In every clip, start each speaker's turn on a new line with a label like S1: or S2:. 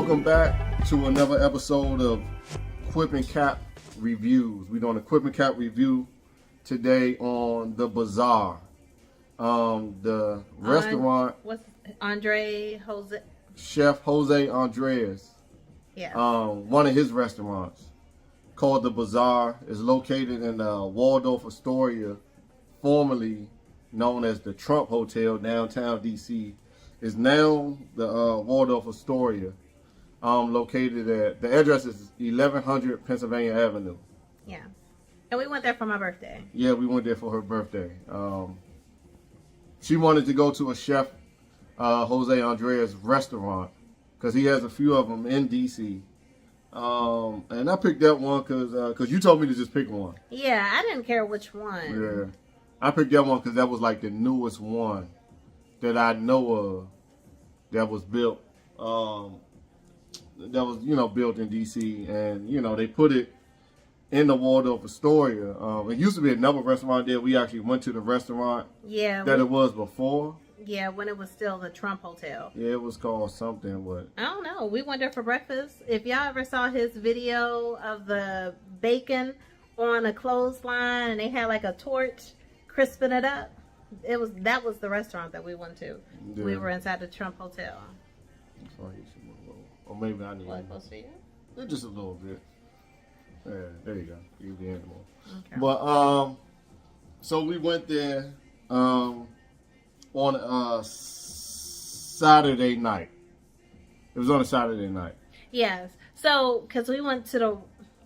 S1: Welcome back to another episode of Equipment Cap Reviews. We're doing Equipment Cap Review today on the Bazaar. The restaurant.
S2: What's
S1: Chef José Andrés.
S2: Yeah.
S1: One of his restaurants called the Bazaar is located in Waldorf Astoria, formerly known as the Trump Hotel, downtown DC. Is now the Waldorf Astoria, located at, the address is 1100 Pennsylvania Avenue.
S2: Yeah. And we went there for my birthday.
S1: Yeah, we went there for her birthday. She wanted to go to a Chef José Andrés restaurant because he has a few of them in DC. And I picked that one because you told me to just pick one.
S2: Yeah, I didn't care which one.
S1: Yeah. I picked that one because that was like the newest one that I know of that was built. That was, built in DC. And, they put it in the Waldorf Astoria. It used to be another restaurant there. We actually went to the restaurant that it was before.
S2: Yeah, when it was still the Trump Hotel.
S1: Yeah, it was called something. What?
S2: I don't know. We went there for breakfast. If y'all ever saw his video of the bacon on a clothesline and they had like a torch crisping it up, that was the restaurant that we went to. Yeah. We were inside the Trump Hotel.
S1: That's why you should move a little. Or maybe I need it. Just a little bit. Yeah, there you go. You the animal. Okay. But so we went there on Saturday night. It was on a Saturday night.
S2: Yes. So, because we went to the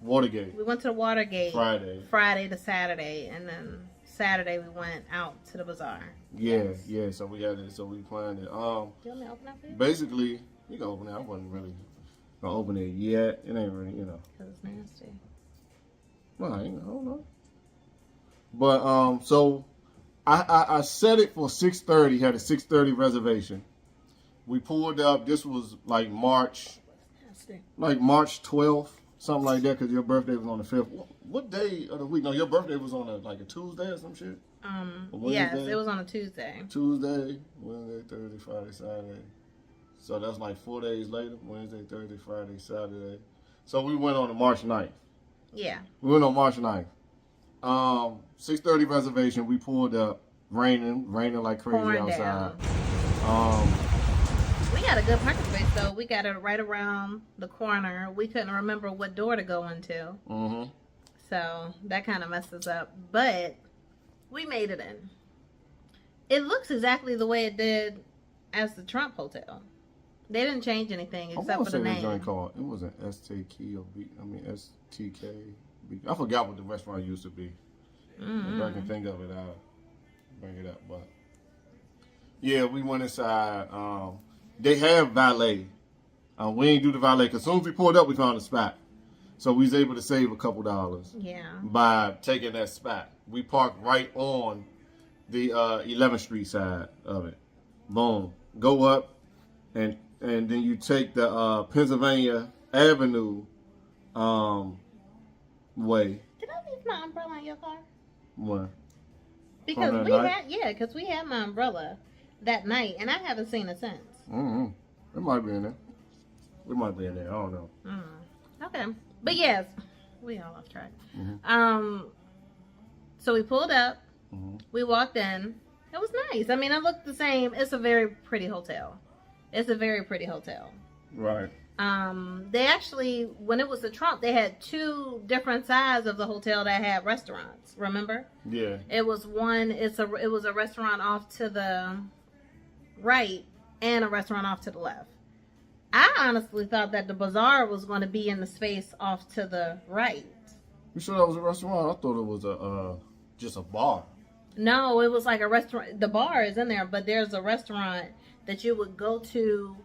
S1: Watergate.
S2: We went to the Watergate
S1: Friday
S2: to Saturday, and then Saturday we went out to the Bazaar.
S1: Yeah, yeah. So we had it. So we planned it.
S2: Do you want me to open that for you?
S1: Basically, you can open it. I wasn't really gonna open it yet. It ain't really,
S2: Because it's nasty.
S1: Well, I don't know. But so I set it for 6:30. Had a 6:30 reservation. We pulled up. This was like March 12th, something like that. Because your birthday was on the 5th. What day of the week? No, your birthday was on a Tuesday or some shit.
S2: Yes, it was on a Tuesday.
S1: Tuesday, Wednesday, Thursday, Friday, Saturday. So that's like 4 days later. Wednesday, Thursday, Friday, Saturday. So we went on March 9th.
S2: Yeah.
S1: We went on March 9th. 6:30 reservation. We pulled up. Raining like crazy
S2: pouring
S1: outside.
S2: Down. We got a good parking space though. We got it right around the corner. We couldn't remember what door to go into.
S1: Mm-hmm.
S2: So that kind of messed us up. But we made it in. It looks exactly the way it did as the Trump Hotel. They didn't change anything except for the name.
S1: It wasn't STK or STK. I forgot what the restaurant used to be.
S2: Mm-hmm.
S1: If I can think of it, I'll bring it up. But yeah, we went inside. They have valet. We ain't do the valet because as soon as we pulled up, we found a spot. So we was able to save a couple dollars.
S2: Yeah. By
S1: taking that spot. We parked right on the 11th Street side of it. Boom. Go up and then you take the Pennsylvania Avenue way.
S2: Did I leave my umbrella in your car?
S1: What?
S2: Because we had my umbrella that night, and I haven't seen it since.
S1: Mm-hmm. It might be in there. It might be in there. I don't know.
S2: Okay, but yes, we all off track.
S1: Mm-hmm.
S2: So we pulled up.
S1: Mm-hmm.
S2: We walked in. It was nice. I mean, it looked the same. It's a very pretty hotel.
S1: Right.
S2: They actually, when it was the Trump, they had two different sides of the hotel that had restaurants. Remember?
S1: Yeah.
S2: It was it was a restaurant off to the right and a restaurant off to the left. I honestly thought that the Bazaar was going to be in the space off to the right.
S1: You sure that was a restaurant? I thought it was just a bar.
S2: No, it was like a restaurant. The bar is in there, but there's a restaurant that you would go to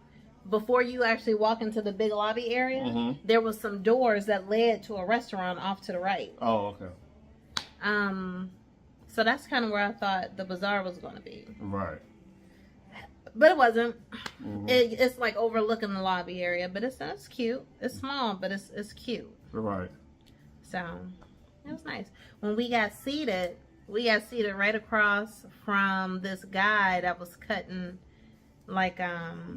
S2: before you actually walk into the big lobby area.
S1: Mm-hmm.
S2: There was some doors that led to a restaurant off to the right.
S1: Oh, okay.
S2: So that's kind of where I thought the Bazaar was going to be.
S1: Right.
S2: But it wasn't.
S1: Mm-hmm.
S2: It's like overlooking the lobby area, but it's cute. It's small, but it's cute.
S1: Right.
S2: So it was nice. When we got seated right across from this guy that was cutting, like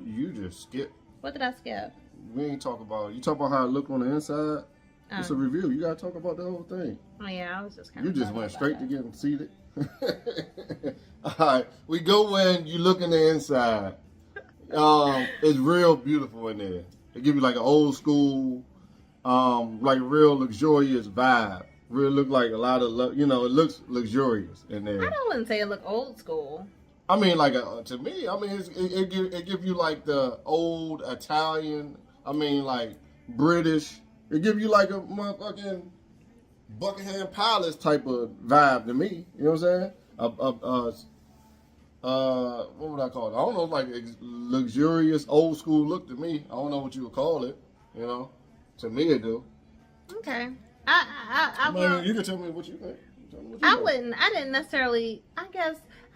S1: You just skipped.
S2: What did I skip?
S1: we ain't talk about. You talk about how it look on the inside. It's a review. You gotta talk about the whole thing.
S2: Oh yeah, I was just kind
S1: You
S2: of.
S1: just went straight to getting seated. All right, we go in. You look in the inside. It's real beautiful in there. They give you like an old school, like real luxurious vibe. Real look like a lot of, it looks luxurious in there.
S2: wouldn't say it look old school.
S1: I mean, like to me, I mean, it give you like the old Italian. I mean, like British. It give you like a motherfucking Buckingham Palace type of vibe to me. You know what I'm saying? What would I call it? I don't know, like luxurious old school look to me. I don't know what you would call it. You know, to me it do.
S2: Okay. I
S1: mean, you can tell me what you think.
S2: I didn't necessarily. I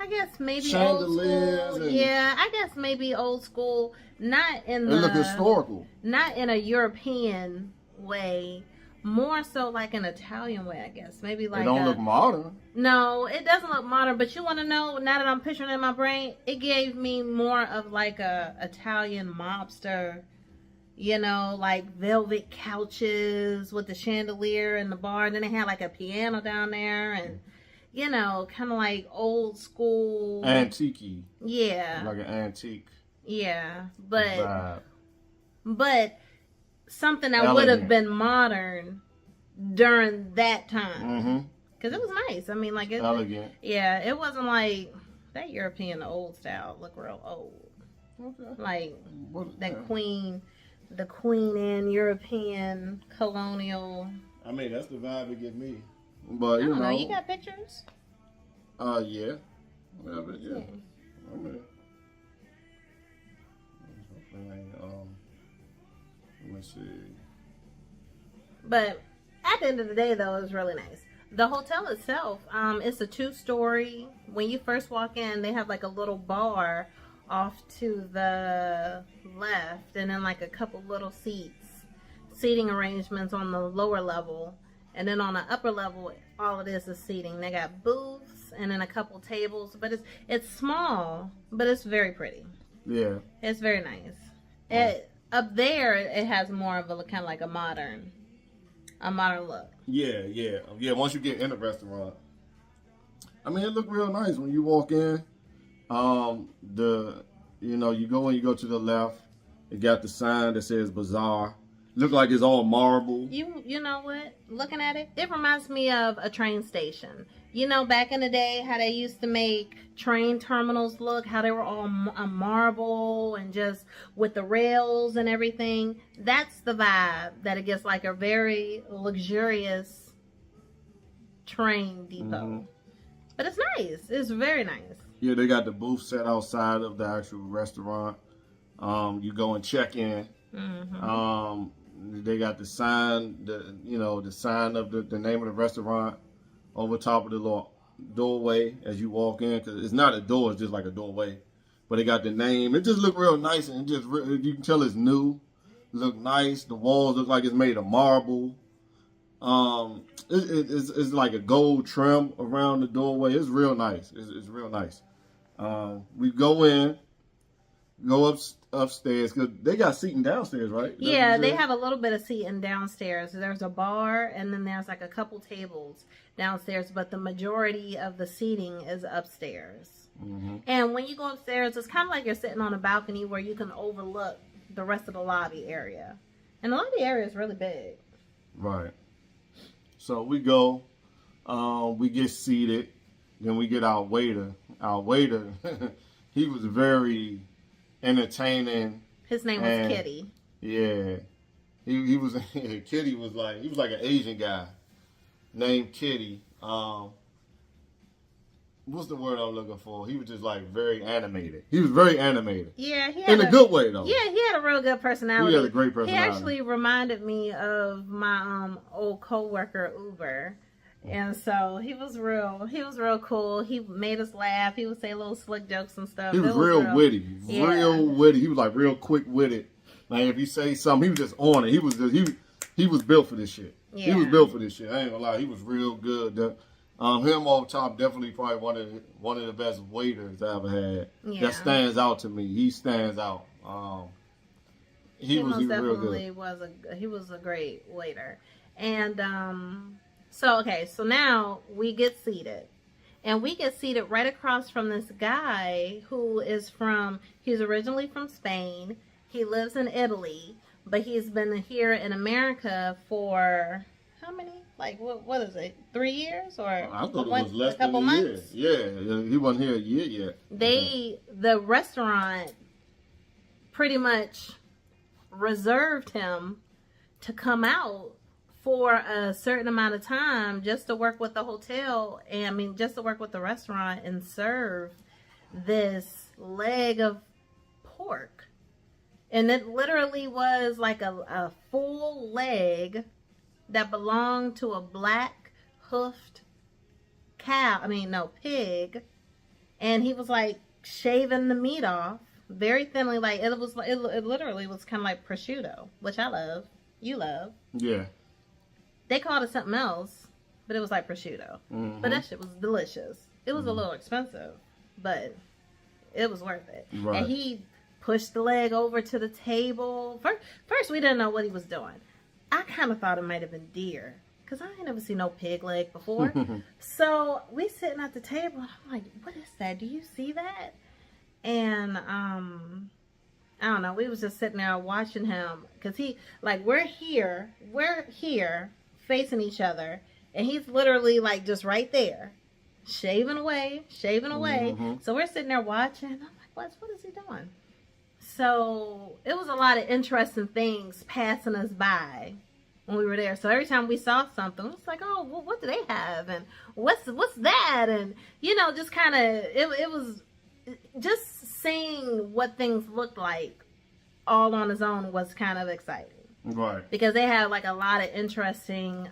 S2: guess maybe
S1: chandeliers
S2: old school. Yeah, I guess maybe old school. Not in the.
S1: It look historical.
S2: Not in a European way. More so like an Italian way, I guess. Maybe like.
S1: It don't look modern.
S2: No, it doesn't look modern. But you want to know? Now that I'm picturing it in my brain, it gave me more of like a Italian mobster. You know, like velvet couches with the chandelier and the bar. And then they had like a piano down there and, kind of like old school.
S1: Antique-y.
S2: Yeah.
S1: Like an antique.
S2: Yeah.
S1: Vibe.
S2: But something that would have been modern during that time.
S1: Mm-hmm.
S2: Because it was nice. I mean, like.
S1: Elegant.
S2: Yeah. It wasn't like that European old style look real old.
S1: Okay.
S2: Like that Queen. The Queen and European colonial.
S1: I mean, that's the vibe it give me. But
S2: I don't know. You got pictures?
S1: Yeah. Yeah. I mean, let me see.
S2: But at the end of the day, though, it was really nice. The hotel itself, it's a 2-story. When you first walk in, they have like a little bar off to the left, and then like a couple little seating arrangements on the lower level, and then on the upper level all it is seating. They got booths and then a couple tables, but it's small, but it's very pretty.
S1: Yeah,
S2: it's very nice. Up there it has more of a kind of like a modern look.
S1: Yeah. Once you get in the restaurant, I mean, it looked real nice when you walk in. You go to the left, it got the sign that says Bazaar. Look like it's all marble.
S2: You know what? Looking at it reminds me of a train station. You know, back in the day, how they used to make train terminals look, how they were all marble and just with the rails and everything. That's the vibe that it gets, like a very luxurious train depot. Mm-hmm. But it's nice. It's very nice.
S1: Yeah, they got the booth set outside of the actual restaurant. You go and check in. Mm-hmm. They got the sign, the sign of the name of the restaurant over top of the little doorway as you walk in. Because it's not a door, it's just like a doorway. But they got the name. It just look real nice, and you can tell it's new. Look nice. The walls look like it's made of marble. It's like a gold trim around the doorway. It's real nice. It's real nice. We go in, go upstairs, because they got seating downstairs, right?
S2: Yeah, they have a little bit of seating downstairs. There's a bar, and then there's like a couple tables downstairs, but the majority of the seating is upstairs. Mm-hmm. And when you go upstairs, it's kind of like you're sitting on a balcony where you can overlook the rest of the lobby area. And the lobby area is really big.
S1: Right. So we go, we get seated, then we get our waiter. Our waiter, he was very entertaining.
S2: His name was Kitty.
S1: Yeah. He was, Kitty was like, he was like an Asian guy named Kitty. What's the word I'm looking for? He was just like very animated. He was very animated.
S2: Yeah, he had
S1: in a good way though.
S2: Yeah, he had a real good personality.
S1: He had a great personality.
S2: He actually reminded me of my old coworker Uber. And so he was real cool. He made us laugh. He would say little slick jokes and stuff.
S1: He was real witty.
S2: Yeah.
S1: Real witty. He was like real quick witted. Like if you say something, he was just on it. He was built for this shit. Yeah. He was built for this shit. I ain't gonna lie. He was real good. Him off top, definitely probably one of the best waiters I ever had. Yeah. That stands out to me. He stands out. He was
S2: most
S1: real
S2: definitely
S1: good.
S2: was a great waiter. And so now we get seated. And we get seated right across from this guy he's originally from Spain. He lives in Italy, but he's been here in America for how many? Like, what is it? 3 years or
S1: I thought it was less
S2: a couple
S1: than a year.
S2: months?
S1: Yeah, he wasn't here a year yet.
S2: The restaurant pretty much reserved him to come out for a certain amount of time just to work with the hotel and just to work with the restaurant and serve this leg of pork. And it literally was like a full leg that belonged to a black hoofed pig. And he was like shaving the meat off very thinly. Like it literally was kind of like prosciutto, which I love. You love.
S1: Yeah.
S2: They called it something else, but it was like prosciutto.
S1: Mm-hmm.
S2: But that shit was delicious. It was a little expensive, but it was worth it.
S1: Right.
S2: And he pushed the leg over to the table. First we didn't know what he was doing. I kind of thought it might have been deer, because I ain't never seen no pig leg before. So we sitting at the table, and I'm like, what is that? Do you see that? And I don't know. We was just sitting there watching him, because we're here facing each other, and he's literally like just right there, shaving away.
S1: Mm-hmm.
S2: So we're sitting there watching. I'm like, what is he doing? So it was a lot of interesting things passing us by when we were there. So every time we saw something, it's like, oh, well, what do they have? And what's that? And, just kind of, it was just seeing what things looked like all on its own was kind of exciting.
S1: Right.
S2: Because they had like a lot of interesting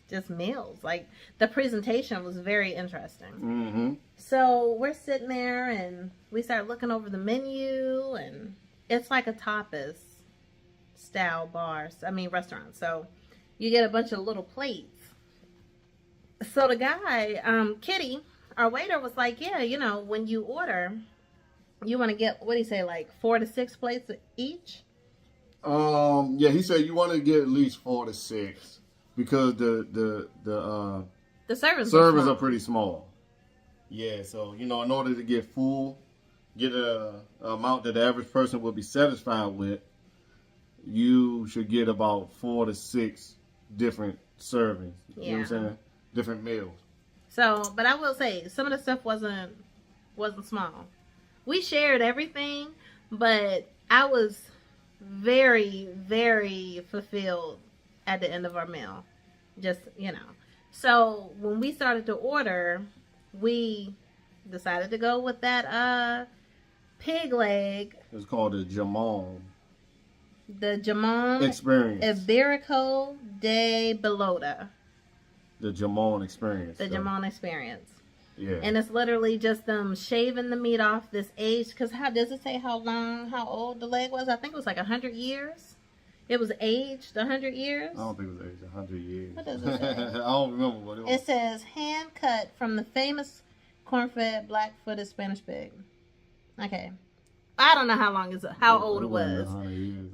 S2: just meals. Like the presentation was very interesting.
S1: Mm-hmm.
S2: So we're sitting there and we start looking over the menu, and it's like a tapas style restaurant. So you get a bunch of little plates. So the guy, Kitty, our waiter, was like, yeah, when you order, you want to get, what do you say, like 4 to 6 plates each?
S1: Yeah, he said you want to get at least 4 to 6 because the
S2: servings
S1: are pretty small. Yeah, so in order to get full, get a amount that the average person will be satisfied with, you should get about 4 to 6 different servings.
S2: Yeah.
S1: You know what I'm saying? Different meals.
S2: So, but I will say some of the stuff wasn't small. We shared everything, but I was very, very fulfilled at the end of our meal. Just, So when we started to order, we decided to go with that pig leg.
S1: It's called the jamon.
S2: The jamon
S1: experience.
S2: Iberico de Belota.
S1: The jamon experience.
S2: The jamon experience.
S1: Yeah.
S2: And it's literally just them shaving the meat off this age. Because how does it say how old the leg was? I think it was like 100 years. It was aged 100 years.
S1: I don't think it was aged 100 years.
S2: What does it say?
S1: I don't remember what it was.
S2: It says hand cut from the famous corn-fed black-footed Spanish pig. Okay. I don't know how old it was.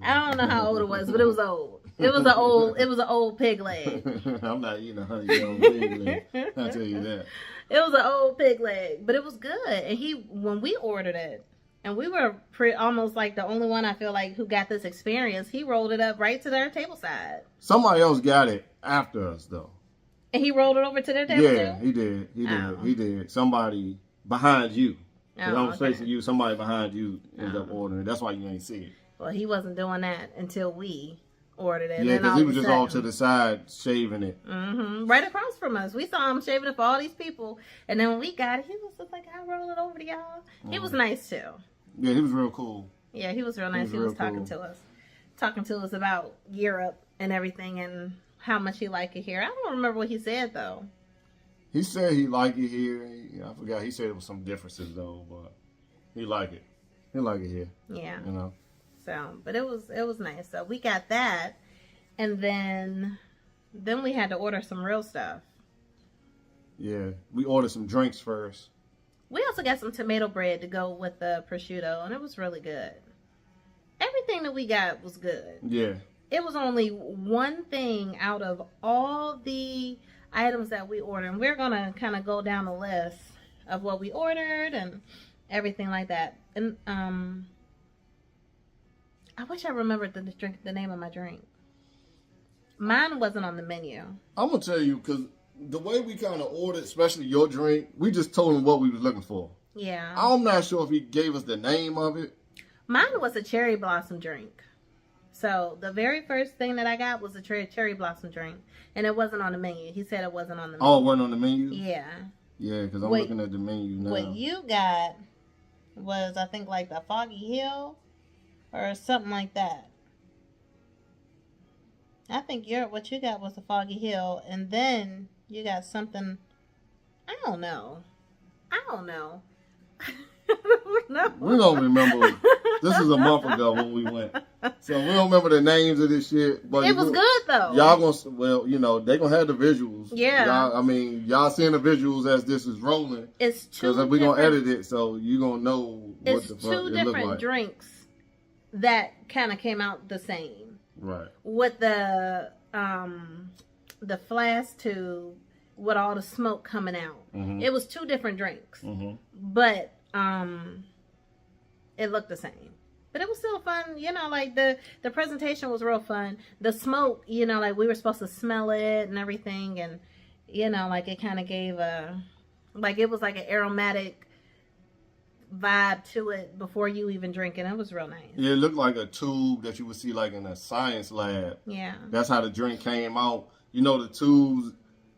S2: I don't know how old it was, but it was old. It was an old pig leg.
S1: I'm not eating a 100-year-old pig leg. I'll tell you that.
S2: It was an old pig leg, but it was good. And when we ordered it, and we were almost like the only one, I feel like, who got this experience, he rolled it up right to their table side.
S1: Somebody else got it after us, though.
S2: And he rolled it over to their table
S1: Yeah,
S2: too?
S1: he did.
S2: Oh.
S1: He did. Somebody behind you.
S2: Oh,
S1: I'm facing you. Somebody behind you ended up ordering. That's why you ain't see it.
S2: Well, he wasn't doing that until we ordered it.
S1: Yeah, because he was just all to the side shaving it.
S2: Mm-hmm. Right across from us. We saw him shaving it for all these people. And then when we got it, he was just like, I'll roll it over to y'all. He was nice too.
S1: Yeah, he was real cool.
S2: Yeah, he was real nice. He was talking to us about Europe and everything and how much he liked it here. I don't remember what he said though.
S1: He said he liked it here. I forgot. He said it was some differences though, but he liked it. He liked it here.
S2: Yeah.
S1: So,
S2: but it was nice. So we got that, and then we had to order some real stuff.
S1: Yeah, we ordered some drinks first.
S2: We also got some tomato bread to go with the prosciutto, and it was really good. Everything everything that we got was good.
S1: Yeah.
S2: It was only one thing out of all the items that we ordered. And we're going to kind of go down the list of what we ordered and everything like that. And I wish I remembered the name of my drink. Mine wasn't on the menu.
S1: I'm going to tell you, because the way we kind of ordered, especially your drink, we just told him what we was looking for.
S2: Yeah.
S1: I'm not sure if he gave us the name of it.
S2: Mine was a cherry blossom drink. So the very first thing that I got was a cherry blossom drink. And it wasn't on the menu. He said it wasn't on the menu.
S1: Oh, it wasn't on the menu?
S2: Yeah.
S1: Yeah, because I'm looking at the menu now.
S2: What you got was, I think, like the Foggy Hill or something like that. I think what you got was the Foggy Hill. And then you got something, I don't know.
S1: We don't remember. This is a month ago when we went. So we don't remember the names of this shit. But
S2: it was good, though.
S1: Y'all gonna, well, you know, they gonna have the visuals.
S2: Yeah.
S1: Y'all seeing the visuals as this is rolling.
S2: It's two
S1: because we gonna edit it, so you gonna know what the fuck it look like.
S2: It's two different drinks that kind of came out the same.
S1: Right.
S2: With the flask tube with all the smoke coming out.
S1: Mm-hmm.
S2: It was two different drinks.
S1: Mm-hmm.
S2: But it looked the same. But it was still fun, you know, like the presentation was real fun. The smoke, you know, like we were supposed to smell it and everything, and you know, like it kind of gave like it was like an aromatic vibe to it before you even drink it. It was real nice.
S1: Yeah, it looked like a tube that you would see like in a science lab.
S2: Yeah.
S1: That's how the drink came out. You know, the tubes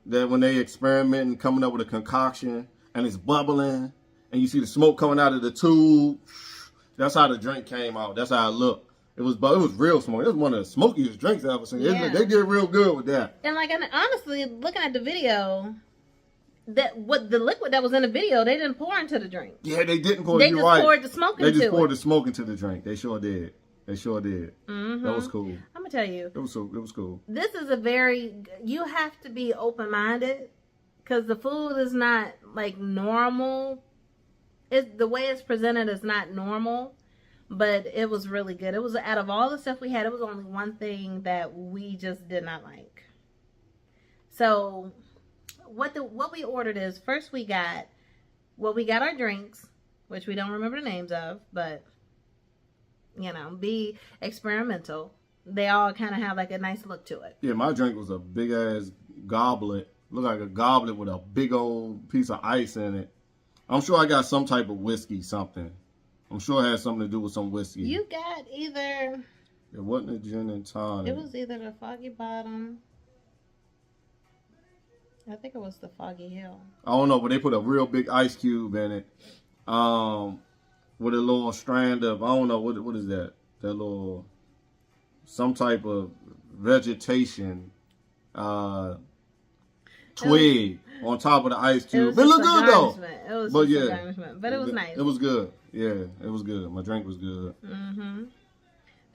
S1: that when they experimenting, coming up with a concoction and it's bubbling and you see the smoke coming out of the tube. That's how the drink came out. That's how it looked. It was real smoke. It was one of the smokiest drinks I've ever seen.
S2: Yeah.
S1: They did real good with that.
S2: And like, honestly, looking at the video, the liquid that was in the video, they didn't pour into the drink.
S1: Yeah, they didn't pour.
S2: They just poured the smoke into it.
S1: They just poured the smoke into the drink. They sure did.
S2: Mm-hmm.
S1: That was cool.
S2: I'm gonna tell you,
S1: it was cool.
S2: This is you have to be open-minded because the food is not like normal. The way it's presented is not normal, but it was really good. It was, out of all the stuff we had, it was only one thing that we just did not like. So what we ordered is, first we got our drinks, which we don't remember the names of, but you know, be experimental. They all kind of have like a nice look to it.
S1: Yeah, my drink was a big ass goblet. Looked like a goblet with a big old piece of ice in it. I'm sure I got some type of whiskey, something. I'm sure it had something to do with some whiskey.
S2: You got either...
S1: It wasn't a gin and tonic.
S2: It was either the Foggy Bottom. I think it was the Foggy Hill.
S1: I don't know, but they put a real big ice cube in it. With a little strand of, I don't know, what is that? That little, some type of vegetation, twig on top of the ice cube. It looked good though.
S2: It was
S1: but
S2: but it was nice.
S1: It was good. Yeah, it was good. My drink was good.
S2: Mm-hmm.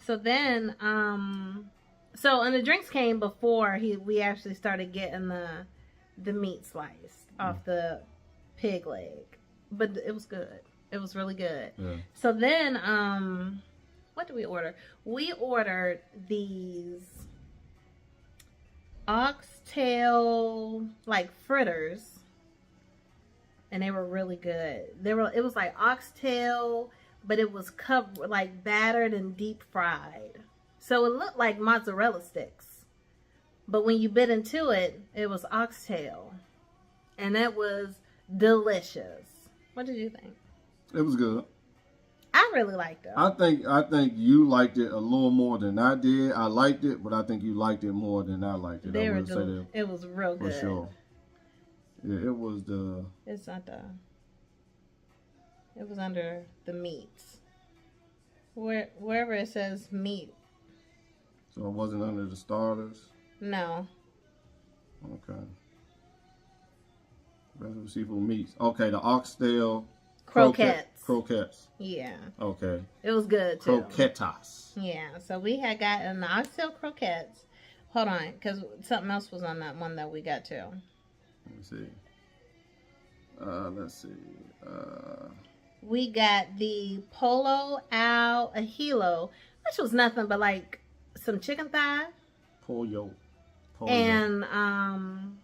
S2: So then, and the drinks came before we actually started getting the meat sliced off the pig leg. But it was good. It was really good.
S1: Yeah.
S2: So then, what did we order? We ordered these oxtail like fritters, and they were really good. It was like oxtail, but it was covered, like battered and deep fried. So it looked like mozzarella sticks, but when you bit into it, it was oxtail, and that was delicious. What did you think?
S1: It was good.
S2: I really liked it.
S1: I think you liked it a little more than I did. I liked it, but I think you liked it more than I liked it.
S2: It was real good.
S1: For sure. Yeah, it was the...
S2: It's not the... It was under the meats. Wherever it says meat.
S1: So it wasn't under the starters?
S2: No.
S1: Okay. Regular seafood meats. Okay, the oxtail... Croquettes.
S2: Yeah.
S1: Okay.
S2: It was good too.
S1: Croquetas.
S2: Yeah. So we had gotten the oxtail croquettes. Hold on, because something else was on that one that we got too.
S1: Let me see. Let's see.
S2: We got the Polo al Ajillo, which was nothing but like some chicken thigh.
S1: Pollo.
S2: And on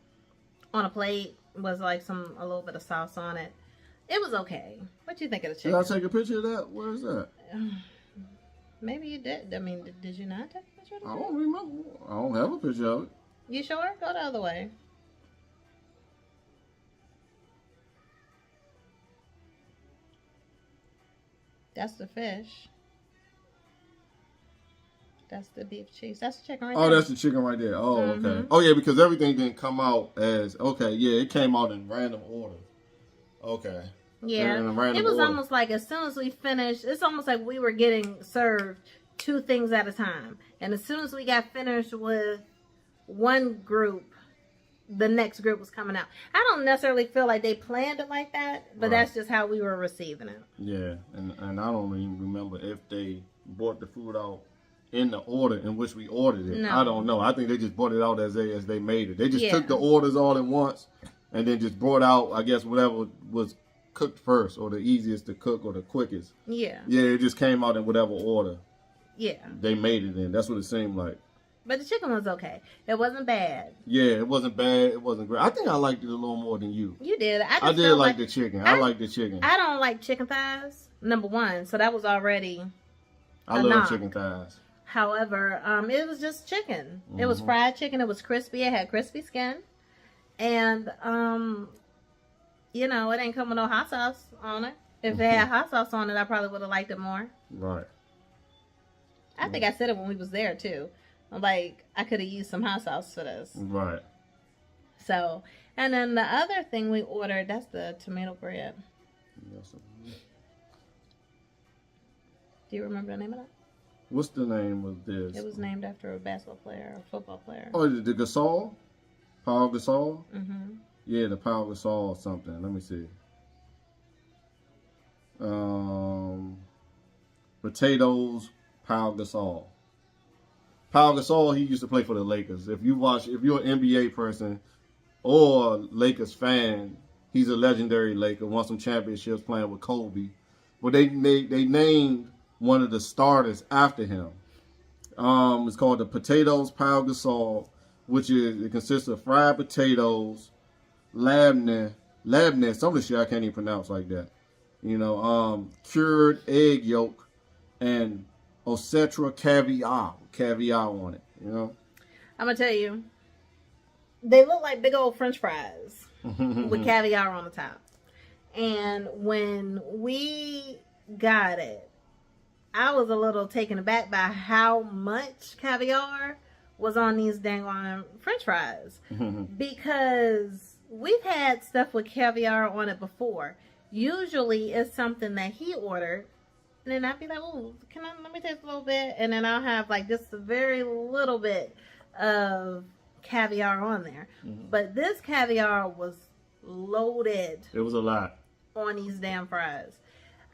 S2: a plate was like a little bit of sauce on it. It was okay. What do you think of the chicken?
S1: Did I take a picture of that? Where is that?
S2: Maybe you did. I mean, did you not take a picture of the
S1: I
S2: chicken?
S1: don't remember. I don't have a picture of it.
S2: You sure? Go the other way. That's the fish. That's the beef cheese. That's the chicken right there.
S1: Oh, that's the chicken right there. Oh, okay. Oh, yeah, because everything didn't come out as, okay, yeah, it came out in random order. Okay.
S2: Yeah. It was almost like as soon as we finished, it's almost like we were getting served 2 things at a time. And as soon as we got finished with one group, the next group was coming out. I don't necessarily feel like they planned it like that, but that's just how we were receiving it.
S1: Yeah, and I don't even remember if they brought the food out in the order in which we ordered it. No. I don't know. I think they just brought it out as they made it. They just took the orders all at once and then just brought out, I guess, whatever was cooked first or the easiest to cook or the quickest. Yeah. Yeah, it just came out in whatever order. Yeah. They made it in. That's what it seemed like.
S2: But the chicken was okay. It wasn't bad.
S1: Yeah, it wasn't bad. It wasn't great. I think I liked it a little more than you.
S2: You did.
S1: I did like the chicken. I like the chicken.
S2: I don't like chicken thighs, number one. So that was already
S1: I love chicken thighs.
S2: However, it was just chicken. It was fried chicken. It was crispy. It had crispy skin. And, you know, it ain't come with no hot sauce on it. If it had hot sauce on it, I probably would have liked it more. Right. I think I said it when we was there, too. Like, I could have used some hot sauce for this. Right. So, and then the other thing we ordered, that's the tomato bread. Do you remember the name of that?
S1: What's the name of this?
S2: It was named after a basketball player, a football player.
S1: Oh, the Gasol? Paul Gasol? Mm-hmm. Yeah, the Paul Gasol something. Let me see. Potatoes, Paul Gasol. Paul Gasol, he used to play for the Lakers. If you're an NBA person or Lakers fan, he's a legendary Laker. Won some championships playing with Kobe. But they named one of the starters after him. It's called the Potatoes Paul Gasol, it consists of fried potatoes, labneh, some of the shit I can't even pronounce like that. You know, cured egg yolk and Osetra caviar on it, you know?
S2: I'm going to tell you, they look like big old French fries with caviar on the top. And when we got it, I was a little taken aback by how much caviar was on these dang on French fries. Because we've had stuff with caviar on it before. Usually it's something that he ordered. And then I'd be like, oh, let me taste a little bit. And then I'll have like just a very little bit of caviar on there. But this caviar was loaded.
S1: It was a lot.
S2: On these damn fries.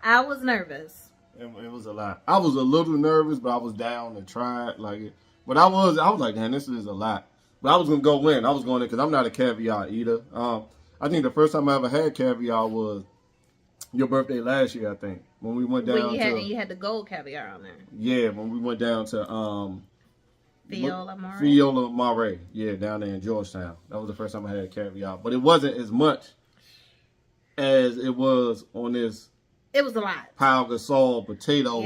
S2: I was nervous.
S1: It was a lot. I was a little nervous, but I was down to try it. But I was like, man, this is a lot. But I was going to go in. I was going in because I'm not a caviar eater. I think the first time I ever had caviar was your birthday last year, I think. When we went down
S2: you had the gold caviar on there.
S1: Yeah, when we went down to
S2: Fiola
S1: Mare. Yeah, down there in Georgetown. That was the first time I had caviar. But it wasn't as much as it was on this.
S2: It was a lot.
S1: Pau Gasol potato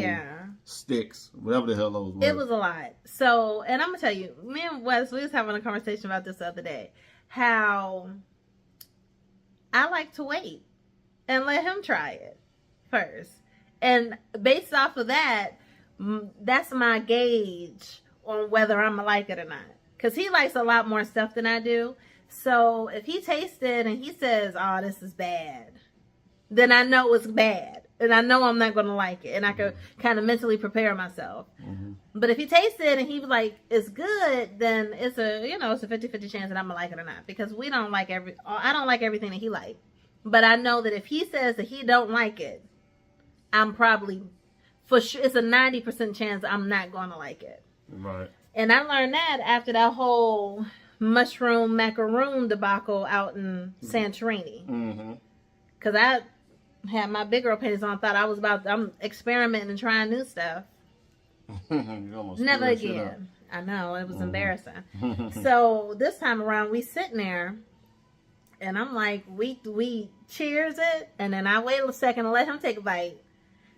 S1: sticks, whatever the hell those were.
S2: It was a lot. So, and I'm going to tell you, me and Wes, we was having a conversation about this the other day. How I like to wait and let him try it first. And based off of that, that's my gauge on whether I'm going to like it or not. Because he likes a lot more stuff than I do. So if he tastes it and he says, oh, this is bad, then I know it's bad. And I know I'm not going to like it. And I can kind of mentally prepare myself. But if he tastes it and he's like, it's good, then it's a 50-50 chance that I'm going to like it or not. Because I don't like everything that he likes. But I know that if he says that he don't like it, I'm probably, for sure, it's a 90% chance I'm not going to like it. Right. And I learned that after that whole mushroom macaroon debacle out in Santorini. Because I had my big girl panties on, thought I'm experimenting and trying new stuff.
S1: You almost
S2: Never
S1: threw that shit
S2: again. I know, it was embarrassing.
S1: up.
S2: So this time around, we sitting there, and I'm like, we cheers it, and then I wait a second and let him take a bite.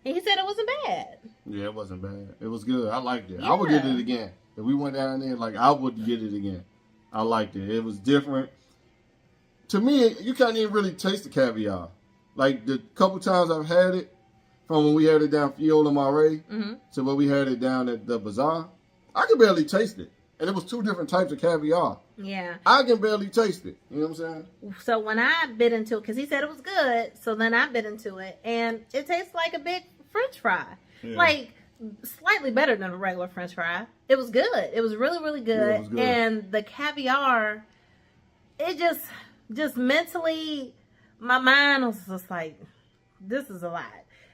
S2: And he said it wasn't bad.
S1: Yeah, it wasn't bad. It was good. I liked it.
S2: Yeah.
S1: I would get it again. If we went down there, like, I would get it again. I liked it. It was different. To me, you can't even really taste the caviar. Like, the couple times I've had it, from when we had it down Fiola Mare to when we had it down at the Bazaar, I could barely taste it. And it was two different types of caviar.
S2: Yeah.
S1: I can barely taste it. You know what I'm saying?
S2: So when I bit into it, because he said it was good, so then I bit into it, and it tastes like a big French fry. Yeah. Like, slightly better than a regular French fry. It was good. It was really, really good. Yeah, it was good. And the caviar, it just mentally, my mind was just like, this is a lot.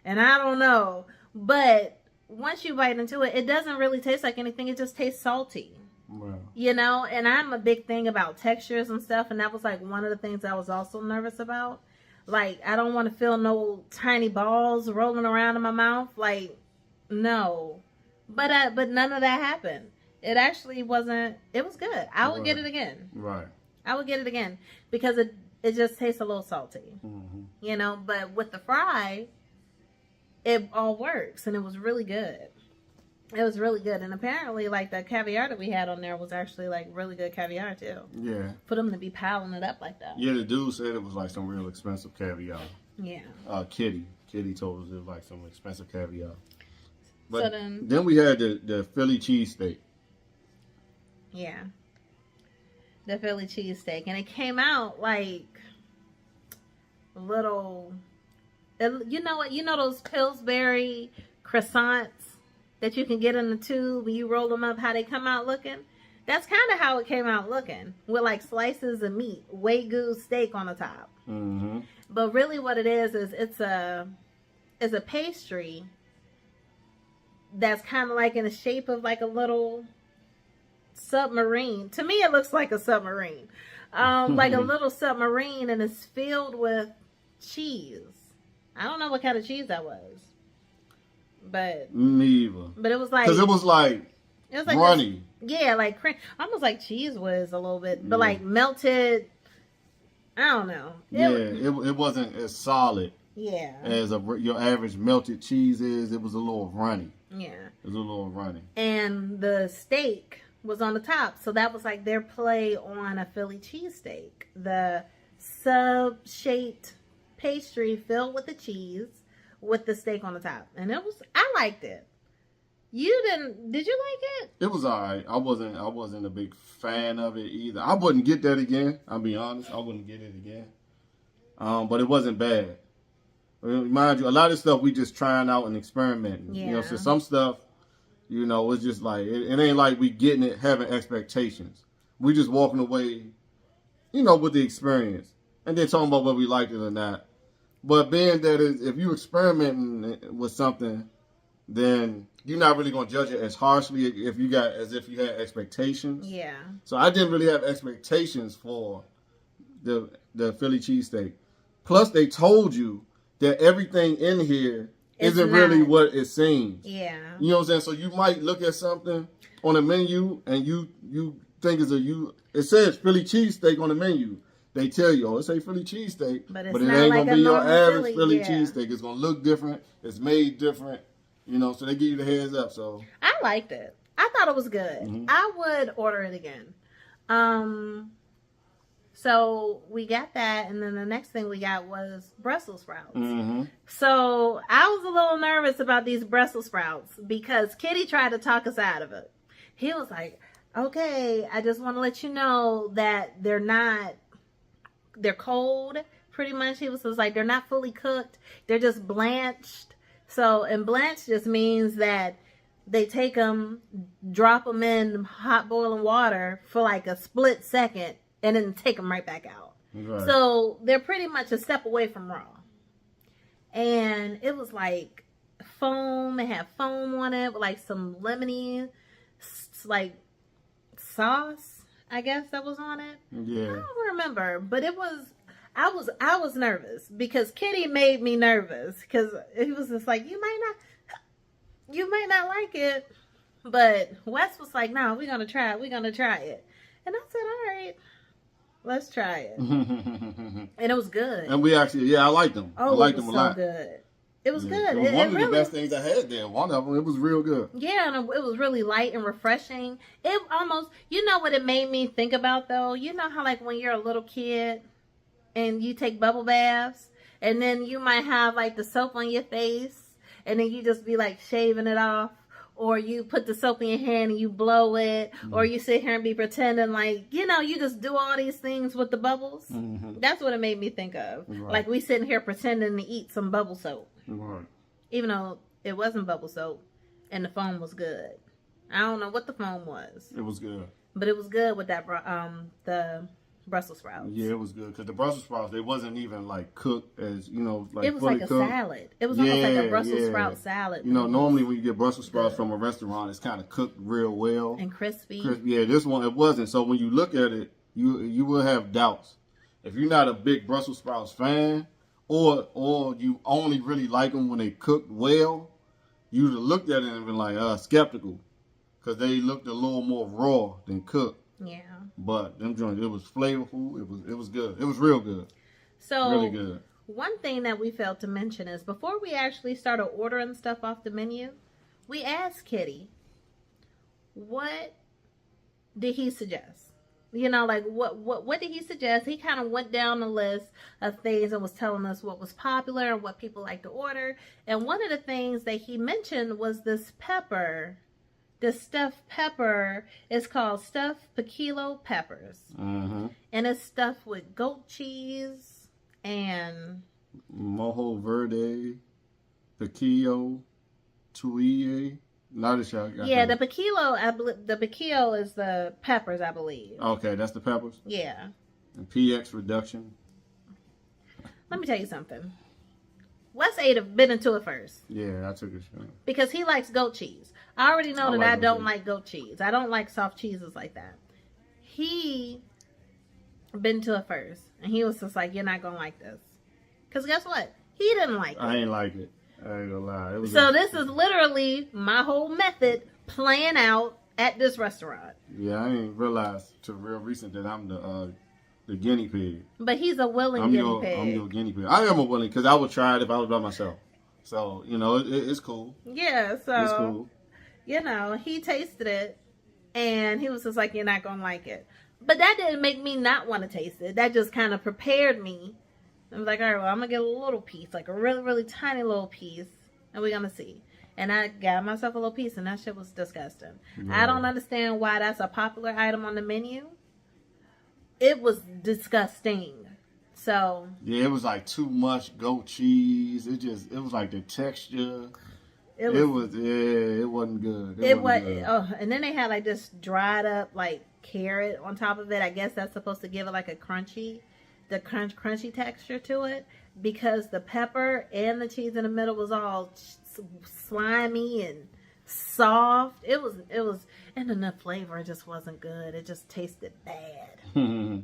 S2: And I don't know. But once you bite into it, it doesn't really taste like anything. It just tastes salty. Wow. You know, and I'm a big thing about textures and stuff. And that was like one of the things I was also nervous about. Like, I don't want to feel no tiny balls rolling around in my mouth. Like, no. But none of that happened. It actually wasn't, it was good. I would get it again.
S1: Right.
S2: I would get it again. Because it just tastes a little salty. Mm-hmm. You know, but with the fry, it all works. And it was really good. It was really good. And apparently, like, the caviar that we had on there was actually, like, really good caviar, too. Yeah. For them to be piling it up like that.
S1: Yeah, the dude said it was, like, some real expensive caviar.
S2: Yeah.
S1: Kitty told us it was, like, some expensive caviar. But so then we had the Philly cheesesteak.
S2: Yeah. The Philly cheesesteak. And it came out, like, a little... You know what? You know those Pillsbury croissants that you can get in the tube and you roll them up, how they come out looking? That's kind of how it came out looking, with like slices of meat, Wagyu steak on the top. Mm-hmm. But really what it is it's a pastry that's kind of like in the shape of like a little submarine. To me, it looks like a submarine. Like a little submarine, and it's filled with cheese. I don't know what kind of cheese that was. But
S1: me either.
S2: But it was like,
S1: because it was like runny.
S2: Yeah, like cream, almost like cheese whiz a little bit, but like melted. I don't know.
S1: It wasn't as solid.
S2: Yeah.
S1: As your average melted cheese is. It was a little runny.
S2: Yeah.
S1: It was a little runny.
S2: And the steak was on the top, so that was like their play on a Philly cheesesteak. The sub-shaped pastry filled with the cheese, with the steak on the top. And I liked it. Did you like it?
S1: It was alright. I wasn't a big fan of it either. I wouldn't get that again. I'll be honest. I wouldn't get it again. But it wasn't bad. Mind you, a lot of stuff we just trying out and experimenting. Yeah. You know, so some stuff, you know, it's just like, it ain't like we getting it, having expectations. We just walking away, you know, with the experience. And then talking about whether we liked it or not. But being that if you experimenting with something, then you're not really going to judge it as harshly as if you had expectations.
S2: Yeah.
S1: So I didn't really have expectations for the Philly cheesesteak. Plus, they told you that everything in here isn't really what it seems.
S2: Yeah.
S1: You know what I'm saying? So you might look at something on a menu and you think it says Philly cheesesteak on the menu. They tell you, it say Philly cheesesteak, but it ain't like gonna be your average Philly cheesesteak. It's gonna look different. It's made different. You know, so they give you the heads up. So
S2: I liked it. I thought it was good. Mm-hmm. I would order it again. So we got that, and then the next thing we got was Brussels sprouts. Mm-hmm. So I was a little nervous about these Brussels sprouts because Kitty tried to talk us out of it. He was like, "Okay, I just want to let you know that they're cold, pretty much." He was just like, they're not fully cooked. They're just blanched. So, and blanched just means that they take them, drop them in hot boiling water for like a split second, and then take them right back out. Right. So, they're pretty much a step away from raw. And it was like foam. It had foam on it with like some lemony, like sauce, I guess, that was on it. Yeah. I don't remember, but it was, I was nervous because Kitty made me nervous because he was just like, you might not like it. But Wes was like, "No, we're gonna try it. We're gonna try it." And I said, "All right, let's try it." And it was good.
S1: And we actually, yeah, I liked them.
S2: Oh,
S1: I liked
S2: it was
S1: them a
S2: so
S1: lot.
S2: good. It was
S1: Yeah.
S2: good.
S1: It was one of
S2: really,
S1: the best things I had there. One of them, it was real good.
S2: Yeah, and it was really light and refreshing. It almost, you know what it made me think about though? You know how like when you're a little kid and you take bubble baths and then you might have like the soap on your face and then you just be like shaving it off, or you put the soap in your hand and you blow it, or you sit here and be pretending like, you know, you just do all these things with the bubbles. That's what it made me think of.
S1: Right.
S2: Like we sitting here pretending to eat some bubble soap.
S1: Right.
S2: Even though it wasn't bubble soap and the foam was good. I don't know what the foam was.
S1: It was good.
S2: But it was good with that the Brussels sprouts.
S1: Yeah, it was good because the Brussels sprouts, they wasn't even like cooked as, you know, like
S2: it was
S1: fully
S2: like a
S1: cooked.
S2: salad. It was almost like a Brussels sprout salad.
S1: You know, normally when you get Brussels sprouts from a restaurant, it's kind of cooked real well
S2: and crispy.
S1: Yeah, this one it wasn't. So when you look at it, you will have doubts if you're not a big Brussels sprouts fan, or you only really like them when they cooked well. You'd have looked at it and been like skeptical because they looked a little more raw than cooked.
S2: Yeah.
S1: But them joints, it was flavorful. It was good. It was real good.
S2: So
S1: really good.
S2: One thing that we failed to mention is before we actually started ordering stuff off the menu, we asked Kitty, what did he suggest? You know, like what did he suggest? He kind of went down the list of things and was telling us what was popular and what people like to order. And one of the things that he mentioned was this pepper. The stuffed pepper is called stuffed piquillo peppers. And it's stuffed with goat cheese and
S1: mojo verde, piquillo, tuile.
S2: Yeah, the piquillo. The piquillo is the peppers, I believe.
S1: Okay, that's the peppers.
S2: Yeah.
S1: And PX reduction.
S2: Let me tell you something. Wes bit into it first.
S1: Yeah, I took a shot.
S2: Because he likes goat cheese. I already know that I don't like goat cheese. I don't like soft cheeses like that. He bit into it first. And he was just like, you're not going to like this. Because guess what? He didn't like it.
S1: I ain't like it. I ain't gonna lie.
S2: This is literally my whole method playing out at this restaurant.
S1: Yeah, I didn't realize till real recent that I'm the guinea pig.
S2: But he's a willing guinea pig.
S1: I'm your guinea pig. I am a willing because I would try it if I was by myself. So, you know, it's cool.
S2: Yeah, so,
S1: it's cool.
S2: You know, he tasted it and he was just like, you're not going to like it. But that didn't make me not want to taste it. That just kind of prepared me. I was like, all right, well, I'm going to get a little piece, like a really, really tiny little piece, and we're going to see. And I got myself a little piece, and that shit was disgusting. Yeah. I don't understand why that's a popular item on the menu. It was disgusting. So.
S1: Yeah, it was like too much goat cheese. It was like the texture. It wasn't good. It wasn't good.
S2: Oh, and then they had like this dried up, like, carrot on top of it. I guess that's supposed to give it like a crunchy crunchy texture to it, because the pepper and the cheese in the middle was all slimy and soft. It was and then the flavor just wasn't good. It just tasted bad.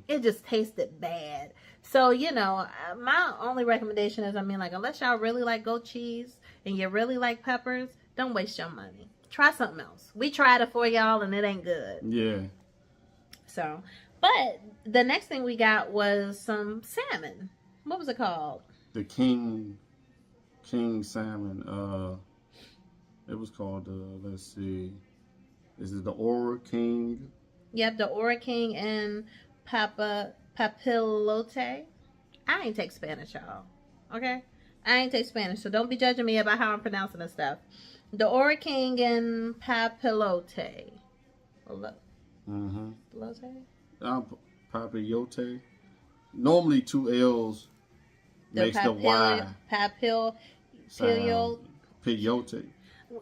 S2: It just tasted bad. So, you know, my only recommendation is, I mean, like, unless y'all really like goat cheese and you really like peppers, don't waste your money. Try something else. We tried it for y'all and it ain't good.
S1: Yeah.
S2: So, but the next thing we got was some salmon. What was it called?
S1: The King salmon. It was called, let's see. Is it the Aura King?
S2: Yep, the Aura King and Papilote. I ain't take Spanish, y'all. Okay? I ain't take Spanish, so don't be judging me about how I'm pronouncing this stuff. The Aura King and Papilote.
S1: Papillote. Normally 2 L's makes the Y.
S2: Papillote.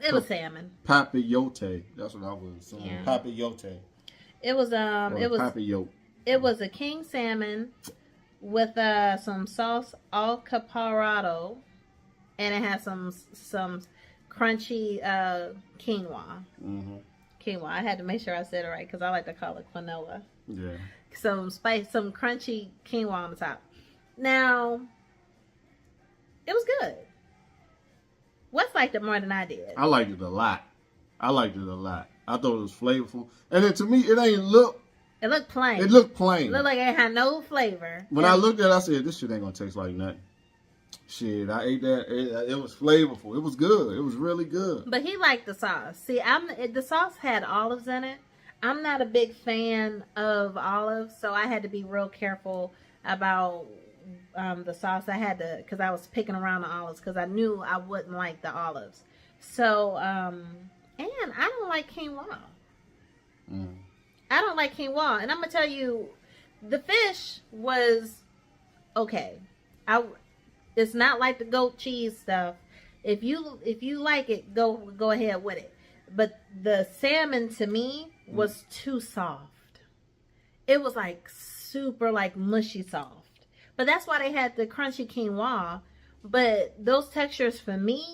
S2: It was salmon.
S1: Papillote. That's what I was saying. Yeah. Papillote.
S2: It was
S1: papillote.
S2: It was a king salmon with some sauce al caparado, and it had some crunchy quinoa. Quinoa. I had to make sure I said it right because I like to call it quinoa.
S1: Yeah.
S2: Some crunchy quinoa on the top. Now, it was good. Wes liked it more than I did.
S1: I liked it a lot. I thought it was flavorful. And then to me, it ain't look.
S2: It looked plain.
S1: It looked plain.
S2: It looked like it had no flavor.
S1: When I looked at it, I said, this shit ain't gonna taste like nothing. Shit, I ate that. It was flavorful. It was good. It was really good.
S2: But he liked the sauce. See, the sauce had olives in it. I'm not a big fan of olives, so I had to be real careful about the sauce. I had to, because I was picking around the olives, because I knew I wouldn't like the olives. So, and I don't like quinoa. I don't like quinoa, and I'm gonna tell you, the fish was okay. It's not like the goat cheese stuff. If you like it, go ahead with it. But the salmon to me was too soft. It was like super like mushy soft. But that's why they had the crunchy quinoa. But those textures for me,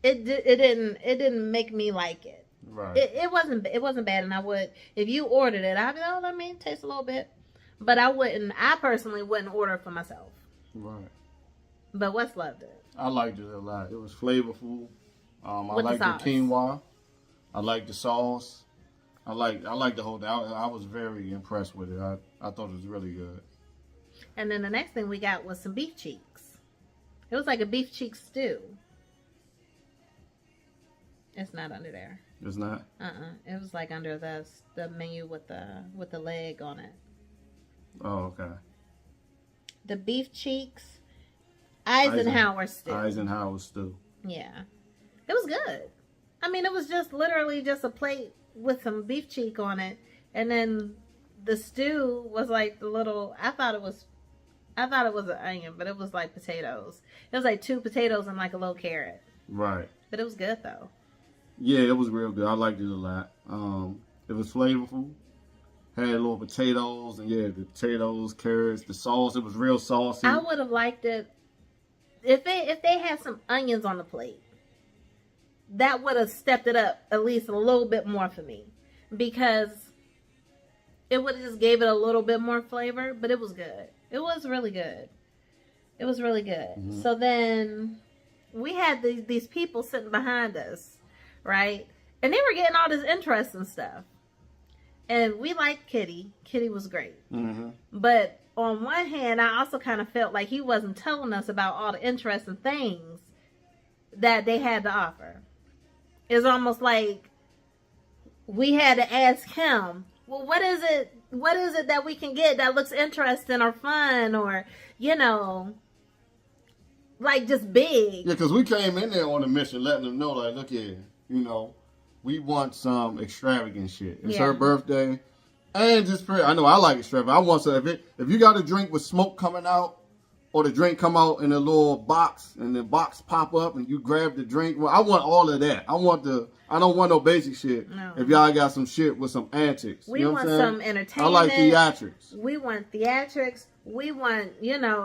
S2: it didn't make me like it.
S1: Right.
S2: It wasn't bad, and I would, if you ordered it, I'd be like, oh, let me taste a little bit. But I personally wouldn't order it for myself.
S1: Right.
S2: But Wes loved it.
S1: I liked it a lot. It was flavorful. I
S2: With
S1: liked
S2: the
S1: the quinoa. I liked the sauce. I liked the whole thing. I was very impressed with it. I thought it was really good.
S2: And then the next thing we got was some beef cheeks. It was like a beef cheek stew. It's not under there.
S1: It's not?
S2: It was like under the menu with the leg on it.
S1: Oh, okay.
S2: The beef cheeks, Eisenhower stew.
S1: Eisenhower stew.
S2: Yeah. It was good. I mean, it was just literally just a plate with some beef cheek on it. And then the stew was like the little, I thought it was an onion, but it was like potatoes. It was like 2 potatoes and like a little carrot.
S1: Right.
S2: But it was good though.
S1: Yeah, it was real good. I liked it a lot. It was flavorful. Had little potatoes, and yeah, the potatoes, carrots, the sauce. It was real saucy.
S2: I would have liked it if they had some onions on the plate. That would have stepped it up at least a little bit more for me, because it would have just gave it a little bit more flavor. But it was good. It was really good. It was really good. Mm-hmm. So then we had these people sitting behind us, right? And they were getting all this interesting stuff. And we liked Kitty. Kitty was great. Mm-hmm. But on one hand, I also kind of felt like he wasn't telling us about all the interesting things that they had to offer. It's almost like we had to ask him, well, what is it that we can get that looks interesting or fun or, like just big?
S1: Yeah, because we came in there on a mission letting them know, like, look here, we want some extravagant shit. It's her birthday. And just I know I like extravagant. I want some, if you got a drink with smoke coming out, or the drink come out in a little box and the box pop up and you grab the drink. Well, I want all of that. I don't want no basic shit. No. If y'all got some shit with some antics.
S2: We want some entertainment. I
S1: like theatrics.
S2: We want theatrics. We want,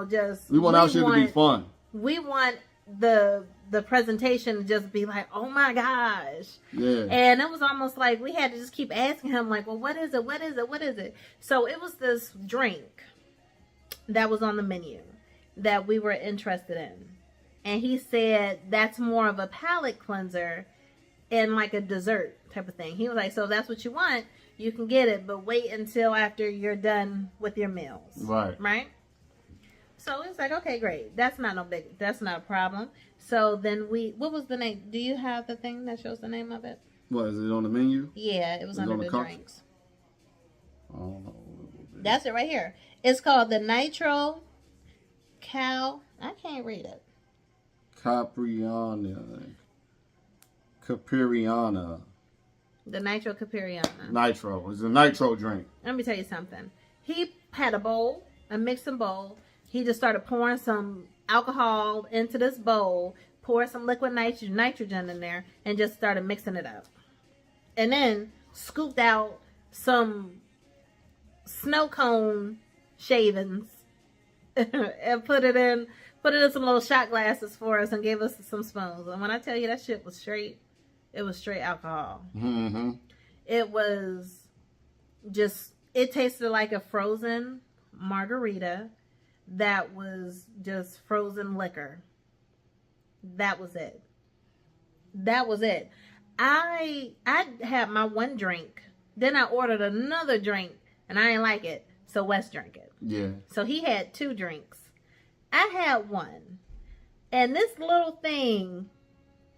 S2: just.
S1: We want our shit to be fun.
S2: We want the presentation to just be like, oh my gosh. Yeah. And it was almost like we had to just keep asking him, like, well, what is it? What is it? What is it? So it was this drink that was on the menu that we were interested in. And he said that's more of a palate cleanser and like a dessert type of thing. He was like, so if that's what you want, you can get it, but wait until after you're done with your meals.
S1: Right.
S2: Right? So it's like, okay, great. That's not a problem. So then what was the name? Do you have the thing that shows the name of it?
S1: What, is it on the menu?
S2: Yeah, it was under the drinks.
S1: I don't know.
S2: That's it right here. It's called the Nitro Cow. I can't read it.
S1: Capiriana.
S2: The Nitro Capiriana.
S1: Nitro. It's a nitro drink.
S2: Let me tell you something. He had a mixing bowl. He just started pouring some alcohol into this bowl, poured some liquid nitrogen in there, and just started mixing it up. And then scooped out some snow cone shavings and put it in some little shot glasses for us and gave us some spoons. And when I tell you that shit was straight, it was straight alcohol. Mm-hmm. It was just, it tasted like a frozen margarita that was just frozen liquor. That was it. I had my one drink. Then I ordered another drink, and I didn't like it. So Wes drank it.
S1: Yeah.
S2: So he had 2 drinks. I had one. And this little thing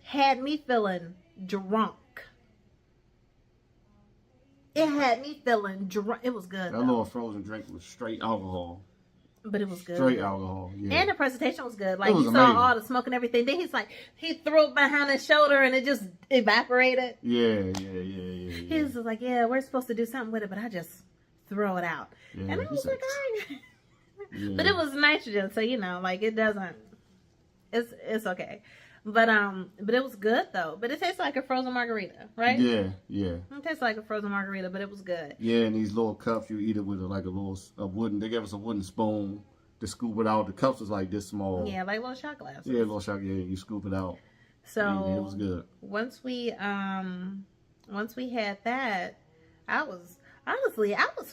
S2: had me feeling drunk. It had me feeling drunk. It was good.
S1: That little frozen drink was straight alcohol.
S2: But it was good.
S1: Straight alcohol, yeah.
S2: And the presentation was good. Like,
S1: was
S2: you
S1: amazing.
S2: saw all the smoke and everything. Then he's like, he threw it behind his shoulder and it just evaporated.
S1: Yeah.
S2: He was like, yeah, we're supposed to do something with it, but I just throw it out.
S1: Yeah,
S2: and I was like, all right.
S1: Yeah.
S2: But it was nitrogen, so, you know, like, it doesn't, it's okay. But it was good, though. But it tastes like a frozen margarita, right?
S1: Yeah.
S2: It tastes like a frozen margarita, but it was good.
S1: Yeah, and these little cups, you eat it with a wooden, they gave us a wooden spoon to scoop it out. The cups was like this small.
S2: Yeah, like little shot glasses.
S1: Yeah, little shot, yeah, you scoop it out.
S2: So
S1: yeah, it was good.
S2: Once we had that, I was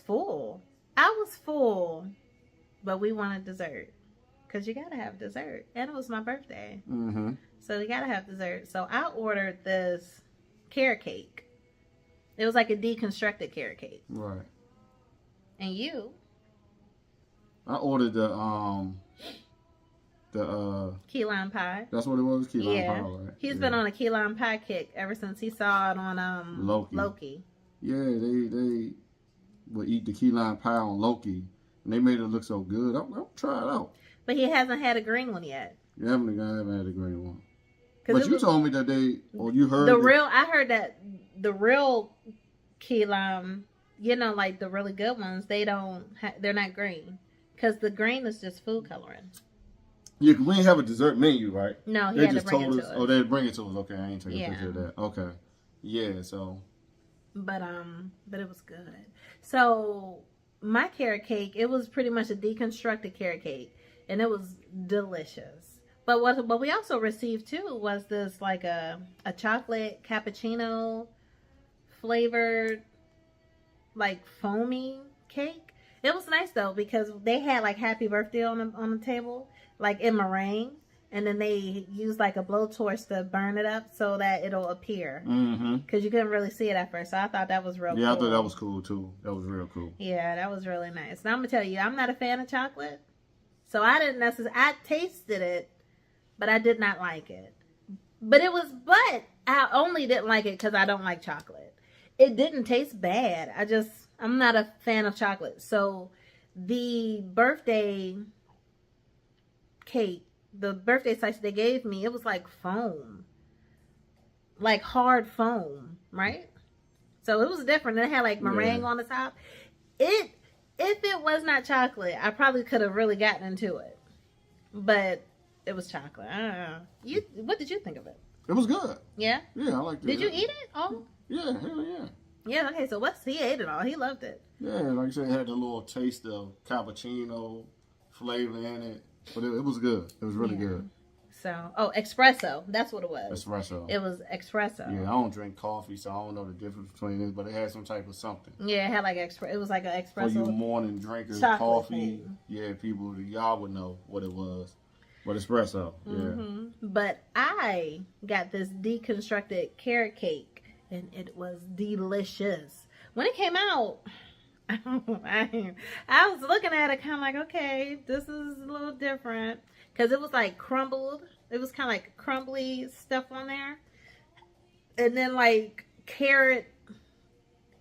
S2: full. I was full, but we wanted dessert. Because you got to have dessert. And it was my birthday.
S1: Mm-hmm.
S2: So you got to have dessert. So I ordered this carrot cake. It was like a deconstructed carrot cake.
S1: Right.
S2: And you?
S1: I ordered the
S2: key lime pie.
S1: That's what it was, key lime
S2: Yeah.
S1: pie, right?
S2: He's been on a key lime pie kick ever since he saw it on Loki.
S1: Yeah, they would eat the key lime pie on Loki, and they made it look so good. I'll try it out.
S2: But he hasn't had a green one yet.
S1: You haven't had a green one. But you told me that you heard
S2: I heard that the real key lime, you know, like the really good ones, they're not green. Because the green is just food coloring.
S1: Yeah, we didn't have a dessert menu, right?
S2: No,
S1: they
S2: had
S1: just
S2: to bring
S1: told
S2: it
S1: us.
S2: to us.
S1: Oh, they bring it to us. Okay, I ain't taking a
S2: Yeah.
S1: picture of that. Okay, yeah. So,
S2: but it was good. So my carrot cake, it was pretty much a deconstructed carrot cake, and it was delicious. But what we also received too was this like a chocolate cappuccino flavored like foamy cake. It was nice though because they had like happy birthday on the table, like in meringue, and then they used like a blowtorch to burn it up so that it'll appear. Because you couldn't really see it at first, so I thought that was real cool.
S1: Yeah, I thought that was cool too. That was real cool.
S2: Yeah, that was really nice. Now I'm gonna tell you, I'm not a fan of chocolate, so I didn't necessarily. I tasted it, but I did not like it. But I only didn't like it because I don't like chocolate. It didn't taste bad. I'm not a fan of chocolate. So the birthday cake, the birthday slice they gave me, it was like foam. Like hard foam, right? So it was different. It had like meringue on the top. If it was not chocolate, I probably could have really gotten into it. But it was chocolate. I don't know. What did you think of it?
S1: It was good.
S2: Yeah?
S1: Yeah, I liked it.
S2: Did you eat it all?
S1: Yeah, hell yeah.
S2: Yeah, okay, so he ate it all. He loved it.
S1: Yeah, like I said, it had a little taste of cappuccino flavor in it. But it was good. It was really good.
S2: So, espresso. That's what it was.
S1: Espresso.
S2: It was espresso.
S1: Yeah, I don't drink coffee, so I don't know the difference between it, but it had some type of something.
S2: Yeah, it had like it was like an espresso.
S1: For you morning drinkers,
S2: chocolate
S1: coffee.
S2: thing.
S1: Yeah, y'all would know what it was. But espresso, yeah.
S2: But I got this deconstructed carrot cake, and it was delicious. When it came out, I was looking at it kind of like, okay, this is a little different. Because it was like crumbled. It was kind of like crumbly stuff on there. And then like carrot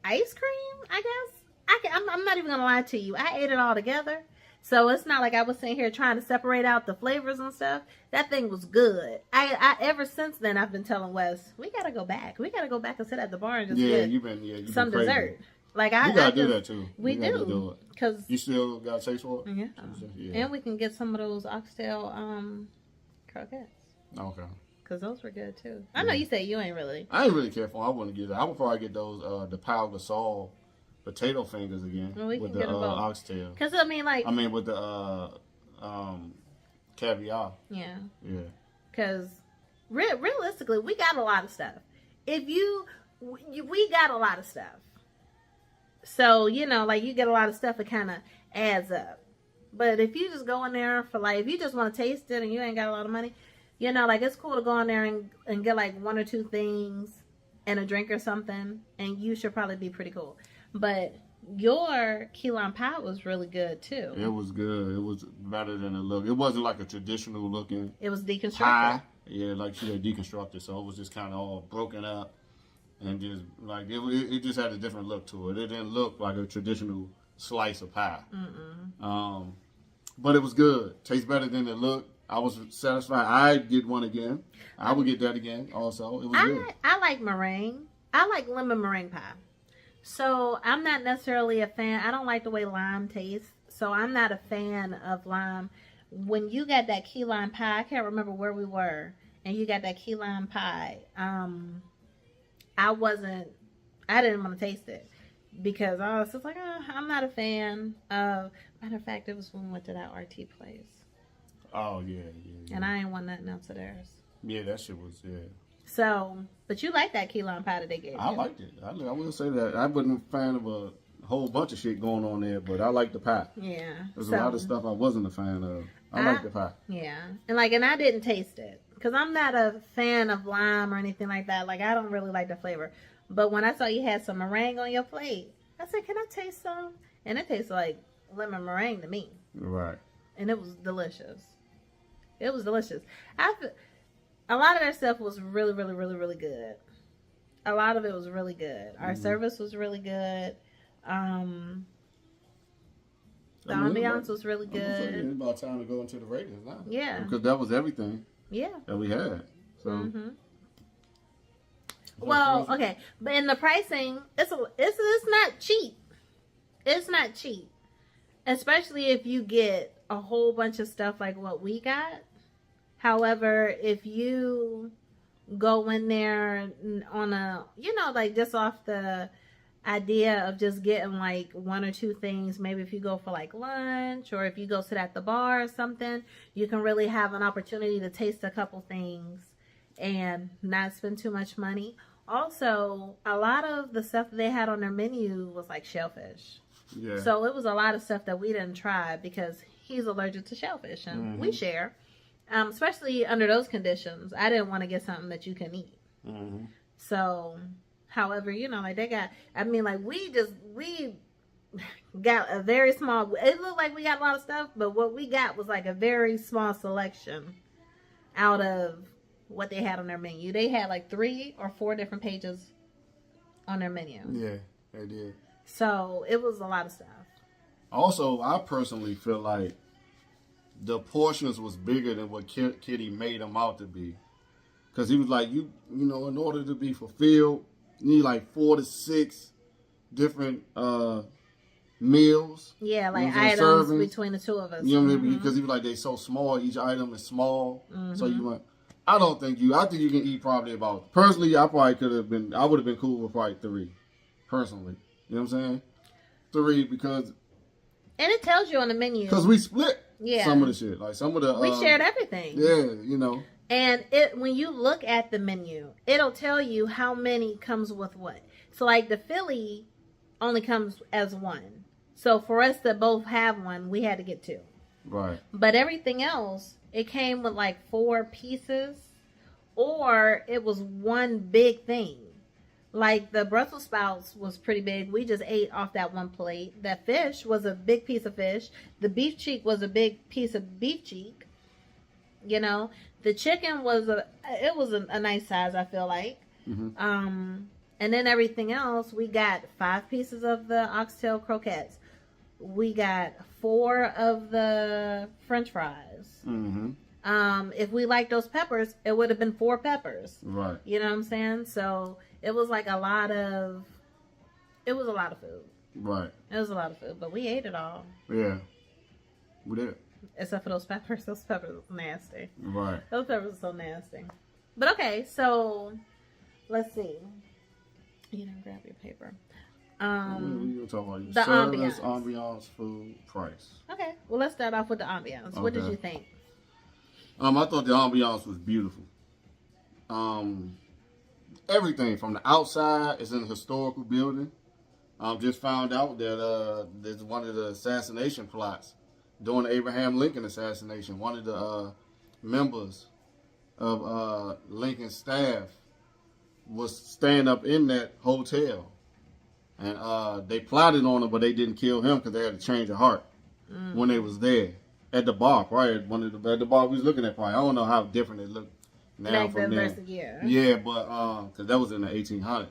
S2: ice cream, I guess. I'm not even going to lie to you. I ate it all together. So it's not like I was sitting here trying to separate out the flavors and stuff. That thing was good. I ever since then I've been telling Wes, we gotta go back. We gotta go back and sit at the bar and just get some dessert. Like
S1: you gotta do that too.
S2: We do because
S1: you still got a taste for it.
S2: Yeah. And we can get some of those oxtail croquettes.
S1: Okay.
S2: Because those were good too. I know you say you ain't really.
S1: I ain't really care for them. I wouldn't get that. I would probably get those the Pau Gasol potato fingers again with the oxtail.
S2: Because with
S1: the caviar.
S2: Yeah.
S1: Yeah.
S2: Because realistically, we got a lot of stuff. We got a lot of stuff. So, you get a lot of stuff, it kind of adds up. But if you just go in there for if you just want to taste it and you ain't got a lot of money, it's cool to go in there and get like one or two things and a drink or something, and you should probably be pretty cool. But your key lime pie was really good too.
S1: It was good. It was better than it looked. It wasn't like a traditional looking
S2: It was deconstructed.
S1: pie. Yeah, like she had deconstructed, so it was just kind of all broken up, and just like it just had a different look to it. It didn't look like a traditional slice of pie. But it was good. Tastes better than it looked. I was satisfied. I'd get one again. I would get that again. Also, it was good.
S2: I like meringue. I like lemon meringue pie. So I'm not necessarily a fan. I don't like the way lime tastes. So I'm not a fan of lime. When you got that key lime pie, I can't remember where we were, and you got that key lime pie. I didn't want to taste it because I was just like, I'm not a fan of. Matter of fact, it was when we went to that RT place.
S1: Oh yeah.
S2: And I ain't want nothing else of theirs.
S1: Yeah, that shit was
S2: So, but you like that key lime pie that they gave you.
S1: I liked it. I will say that. I wasn't a fan of a whole bunch of shit going on there, but I liked the pie.
S2: Yeah.
S1: There's a lot of stuff I wasn't a fan of. I liked the pie.
S2: Yeah. And I didn't taste it. Because I'm not a fan of lime or anything like that. Like, I don't really like the flavor. But when I saw you had some meringue on your plate, I said, can I taste some? And it tastes like lemon meringue to me.
S1: Right.
S2: And it was delicious. It was delicious. A lot of their stuff was really, really, really, really good. A lot of it was really good. Our service was really good. The ambiance was really good.
S1: It's about time to go into the ratings now.
S2: Yeah.
S1: Because that was everything that we had. So.
S2: Well, okay. But in the pricing, it's not cheap. It's not cheap. Especially if you get a whole bunch of stuff like what we got. However, if you go in there on a, like just off the idea of just getting like one or two things, maybe if you go for like lunch or if you go sit at the bar or something, you can really have an opportunity to taste a couple things and not spend too much money. Also, a lot of the stuff that they had on their menu was like shellfish.
S1: Yeah.
S2: So it was a lot of stuff that we didn't try because he's allergic to shellfish and we share. Especially under those conditions, I didn't want to get something that you can eat. So, however, like they got, we got a very small, it looked like we got a lot of stuff, but what we got was like a very small selection out of what they had on their menu. They had like 3 or 4 different pages on their menu.
S1: Yeah, they did.
S2: So, it was a lot of stuff.
S1: Also, I personally feel like the portions was bigger than what Kitty made them out to be. Because he was like, in order to be fulfilled, you need like 4 to 6 different meals.
S2: Yeah, like items between the two of us.
S1: You know what I mean? Because he was like, they so small, each item is small. So you went, I think you can eat probably about, personally, I would have been cool with probably 3. Personally. You know what I'm saying? 3 because.
S2: And it tells you on the menu.
S1: Because we split.
S2: Yeah.
S1: Some of the shit. Like some of the
S2: we shared everything.
S1: Yeah,
S2: And when you look at the menu, it'll tell you how many comes with what. So like the Philly only comes as 1. So for us to both have 1, we had to get 2.
S1: Right.
S2: But everything else, it came with like 4 pieces or it was one big thing. Like the Brussels sprouts was pretty big. We just ate off that one plate. That fish was a big piece of fish. The beef cheek was a big piece of beef cheek. The chicken was a nice size, I feel like. And then everything else, we got 5 pieces of the oxtail croquettes. We got 4 of the French fries. If we liked those peppers, it would have been 4 peppers.
S1: Right.
S2: You know what I'm saying? So it was like a lot of food.
S1: Right.
S2: It was a lot of food, but we ate it all.
S1: Yeah. We did.
S2: Except for those peppers. Those peppers were nasty.
S1: Right.
S2: Those peppers are so nasty. But okay, so let's see. You didn't grab your paper.
S1: We were talking about
S2: the
S1: service,
S2: ambiance,
S1: food, price.
S2: Okay. Well, let's start off with the ambiance. Okay. What did you think?
S1: I thought the ambiance was beautiful. Everything from the outside is in a historical building. Just found out that there's one of the assassination plots during the Abraham Lincoln assassination. One of the members of Lincoln's staff was staying up in that hotel, and they plotted on him, but they didn't kill him because they had a change of heart when they was there at the bar. Probably at the bar we was looking at. Probably I don't know how different it looked now from then. Yeah, but because that was in the 1800s.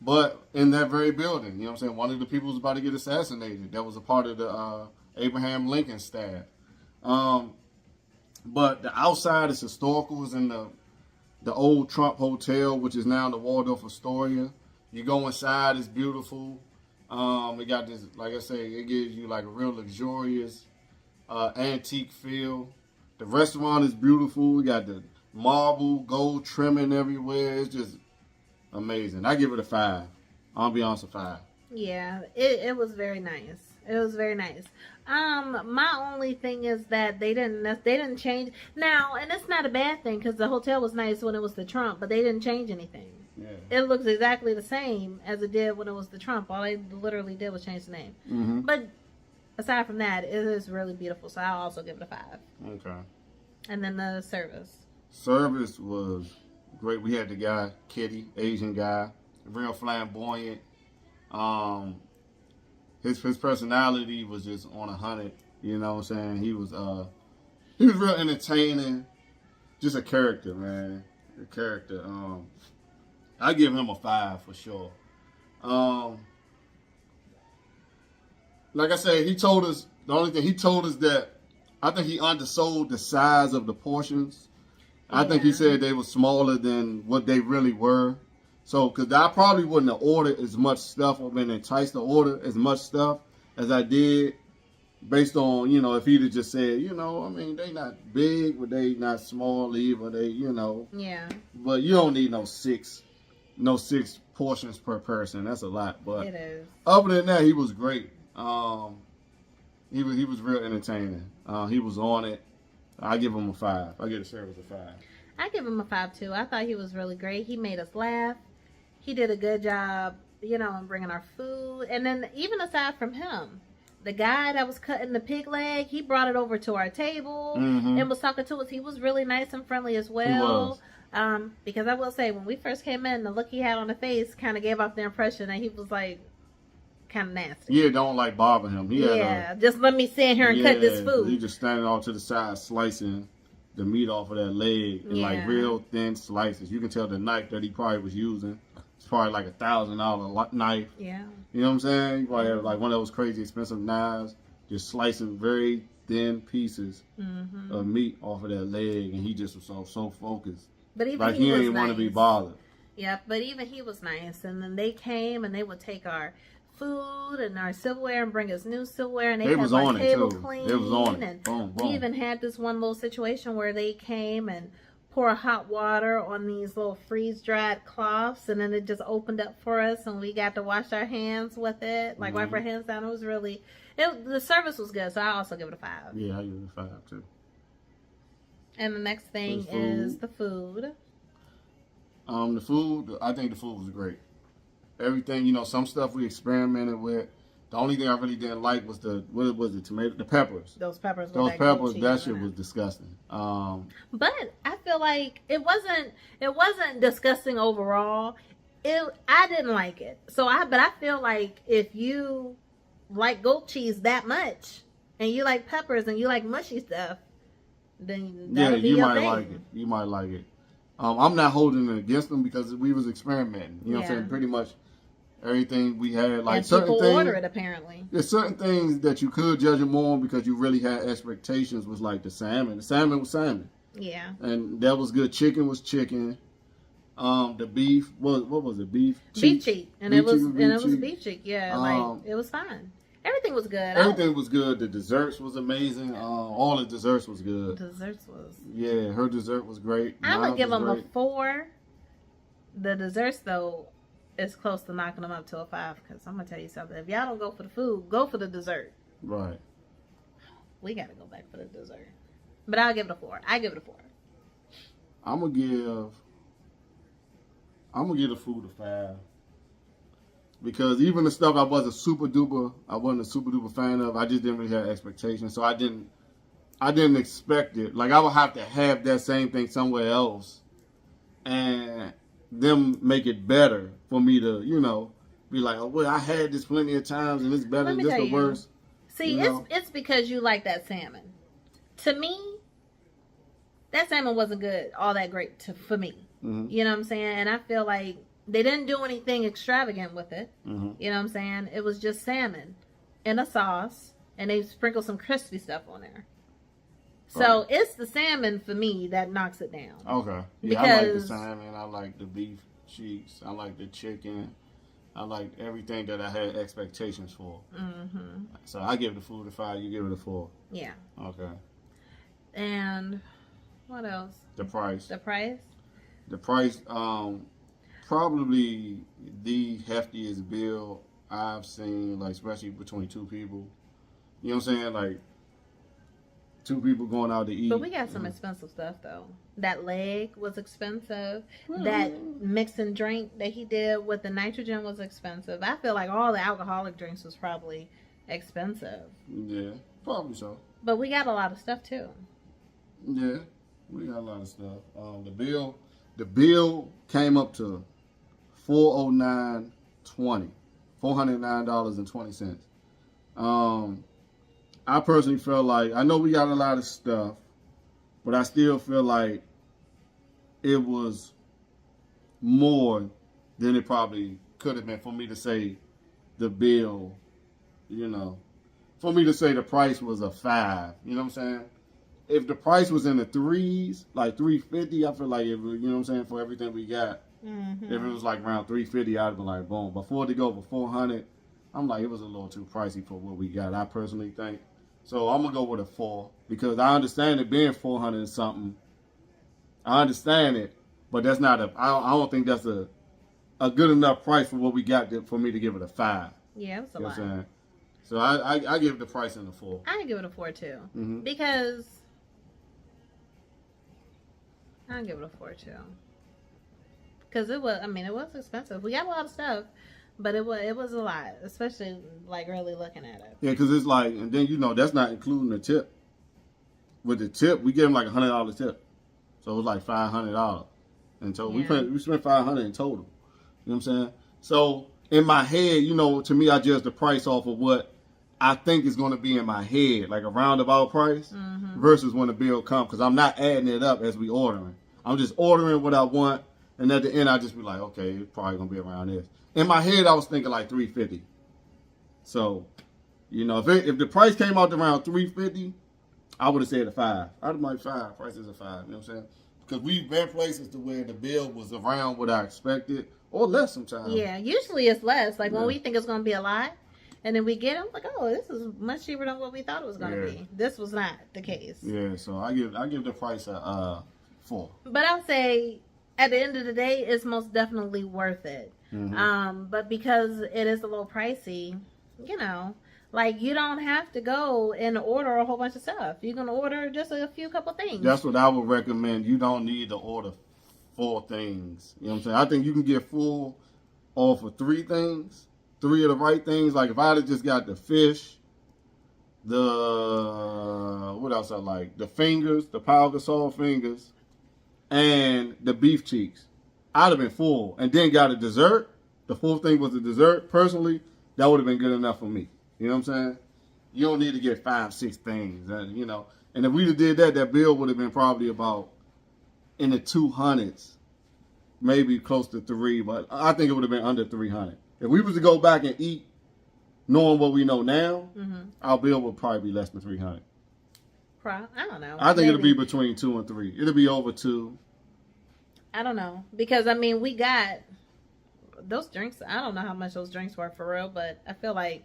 S1: But in that very building, you know what I'm saying, one of the people was about to get assassinated. That was a part of the Abraham Lincoln staff. But the outside is historical. It's in the old Trump Hotel, which is now the Waldorf Astoria. You go inside, it's beautiful. It got this, like I say, it gives you like a real luxurious antique feel. The restaurant is beautiful. We got the marble, gold trimming everywhere. It's just amazing. I give it a 5. I'll be honest, a 5.
S2: Yeah, it was very nice. It was very nice. My only thing is that they didn't change now, and it's not a bad thing because the hotel was nice when it was the Trump, but they didn't change anything.
S1: Yeah.
S2: It looks exactly the same as it did when it was the Trump. All they literally did was change the name.
S1: Mm-hmm.
S2: But aside from that, it is really beautiful. So I'll also give it a 5.
S1: Okay. And
S2: then the service.
S1: Service was great. We had the guy, Kitty, Asian guy, real flamboyant. His personality was just on 100. You know what I'm saying? He was real entertaining. Just a character, man. A character. I give him a 5 for sure. Like I said, he told us, the only thing he told us that I think he undersold the size of the portions. I think he said they were smaller than what they really were. So, because I probably wouldn't have ordered as much stuff or been enticed to order as much stuff as I did based on, you know, if he'd have just said, you know, I mean, they not big, but they not small either. They, you know.
S2: Yeah.
S1: But you don't need no six portions per person. That's a lot. But
S2: it is.
S1: Other than that, he was great. He was real entertaining. He was on it. I give him a 5. I give the service a 5.
S2: I give him a 5 too. I thought he was really great. He made us laugh. He did a good job, you know, in bringing our food. And then even aside from him, the guy that was cutting the pig leg, he brought it over to our table and was talking to us. He was really nice and friendly as well. He was. Because I will say, when we first came in, the look he had on the face kind of gave off the impression that he was like kind of nasty.
S1: Yeah, don't like bother him.
S2: Just let me sit here and cut this food.
S1: He just standing off to the side slicing the meat off of that leg in like real thin slices. You can tell the knife that he probably was using. It's probably like $1,000 knife. Yeah. You know what I'm saying? He probably had like one of those crazy expensive knives, just slicing very thin pieces of meat off of that leg, and he just was so focused.
S2: But even
S1: like he didn't want to be bothered.
S2: Yeah, but even he was nice. And then they came and they would take our food and our silverware and bring us new silverware, and they had our table clean.
S1: It was on it.
S2: And
S1: boom, boom.
S2: We even had this one little situation where they came and pour hot water on these little freeze-dried cloths, and then it just opened up for us, and we got to wash our hands with it, like wipe our hands down. It was really, the service was good, so I also give it a 5.
S1: Yeah, I give it a 5 too.
S2: And the next thing is the food.
S1: The food, I think the food was great. Everything, you know, some stuff we experimented with. The only thing I really didn't like was the peppers.
S2: Those peppers.
S1: That shit was disgusting.
S2: But I feel like it wasn't disgusting overall. I didn't like it. But I feel like if you like goat cheese that much, and you like peppers and you like mushy stuff, then
S1: you might like it. You might like it. I'm not holding it against them because we was experimenting. You know what I'm saying? Pretty much everything we had, like
S2: and
S1: certain
S2: people
S1: things.
S2: Order it apparently.
S1: There's certain things that you could judge them on because you really had expectations. Was like the salmon. The salmon was salmon.
S2: Yeah.
S1: And that was good. Chicken was chicken. The beef what was it? Beef
S2: cheek. And it was beef cheek. Yeah, like it was fine. Everything was good.
S1: Everything was good. The desserts was amazing. All the desserts was good. Yeah, her dessert was great.
S2: I'm gonna give them a 4. The desserts though is close to knocking them up to a 5, because I'm gonna tell you something. If y'all don't go for the food, go for the dessert.
S1: Right.
S2: We gotta go back for the dessert. But I'll give it a 4. I give it a 4.
S1: I'm gonna give the food a 5. Because even the stuff I wasn't a super duper fan of, I just didn't really have expectations. So I didn't expect it. Like I would have to have that same thing somewhere else. And them make it better for me to, be like, oh, well, I had this plenty of times and it's better.
S2: Let me
S1: This
S2: tell
S1: the
S2: you.
S1: worst.
S2: See, it's because you like that salmon. To me, that salmon wasn't good, all that great for me.
S1: Mm-hmm.
S2: You know what I'm saying? And I feel like they didn't do anything extravagant with it.
S1: Mm-hmm.
S2: You know what I'm saying? It was just salmon in a sauce, and they sprinkled some crispy stuff on there. So
S1: Right.
S2: it's the salmon for me that knocks it down.
S1: Okay. Yeah, I like the
S2: Because
S1: salmon. I like the beef cheeks. I like the chicken. I like everything that I had expectations for.
S2: mm-hmm.
S1: So I give the food a 5. You give it a 4.
S2: Yeah.
S1: Okay.
S2: And what else?
S1: The price.
S2: The price?
S1: The price. Probably the heftiest bill I've seen, like especially between 2 people. You know what I'm saying? Like 2 people going out to eat.
S2: But we got some expensive stuff though. That leg was expensive.
S1: Well,
S2: That mix and drink that he did with the nitrogen was expensive. I feel like all the alcoholic drinks was probably expensive.
S1: Yeah, probably so.
S2: But we got a lot of stuff too.
S1: Yeah, we got a lot of stuff. The bill came up to $409.20, $409.20. I personally feel like, I know we got a lot of stuff, but I still feel like it was more than it probably could have been for me to say the bill, for me to say the price was a 5. You know what I'm saying? If the price was in the 3s, like $350, I feel like, for everything we got,
S2: Mm-hmm.
S1: if it was like around $350, I'd have been like, boom. But for it to go for $400, I'm like, it was a little too pricey for what we got, I personally think. So I'm going to go with a 4 because I understand it being 400 and something. I understand it, but that's not I don't think that's a good enough price for what we got for me to give it a 5.
S2: Yeah, it was a
S1: You know
S2: lot.
S1: what I'm saying? So I give the price in the 4.
S2: I give it a 4 too.
S1: Mm-hmm.
S2: Because I give it a 4 too. Because it was expensive. We got a lot of stuff, but it was a lot, especially like really looking at it.
S1: Yeah, because it's like, and then that's not including the tip. With the tip, we give him like $100 tip, so it was like $500 in total.
S2: Yeah.
S1: We spent $500 in total. You know what I'm saying? So in my head, to me, I judge the price off of what I think is going to be in my head, like a roundabout price,
S2: Mm-hmm.
S1: versus when the bill comes, because I'm not adding it up as we ordering. I'm just ordering what I want, and at the end, I just be like, okay, it's probably going to be around this. In my head, I was thinking like $350. So, if the price came out to around $350, I would have said a 5. I'd have been like 5. Price is a 5. You know what I'm saying? Because we've been places to where the bill was around what I expected, or less sometimes.
S2: Yeah, usually it's less. Like when
S1: Yeah.
S2: we think it's going to be a lot, and then we get it, like, oh, this is much cheaper than what we thought it was going to
S1: Yeah.
S2: be. This was not the case.
S1: Yeah, so I give the price a 4.
S2: But I'll say, at the end of the day, it's most definitely worth it.
S1: Mm-hmm.
S2: But because it is a little pricey, like you don't have to go and order a whole bunch of stuff. You can order just a couple things.
S1: That's what I would recommend. You don't need to order 4 things. You know what I'm saying? I think you can get full off of 3 things. 3 of the right things. Like if I had just got the fish, what else I like? The fingers, the powder salt fingers, and the beef cheeks. I'd have been full. And then got a dessert. The 4th thing was a dessert. Personally, that would have been good enough for me. You know what I'm saying? You don't need to get 5, 6 things. And if we'd have did that, that bill would have been probably about in the 200s. Maybe close to 3, but I think it would have been under 300. If we was to go back and eat, knowing what we know now,
S2: Mm-hmm.
S1: our bill would probably be less than 300.
S2: I don't know.
S1: I think it'll be
S2: Maybe.
S1: between 2 and 3. It'll be over 2.
S2: I don't know. Because, we got those drinks. I don't know how much those drinks were for real, but I feel like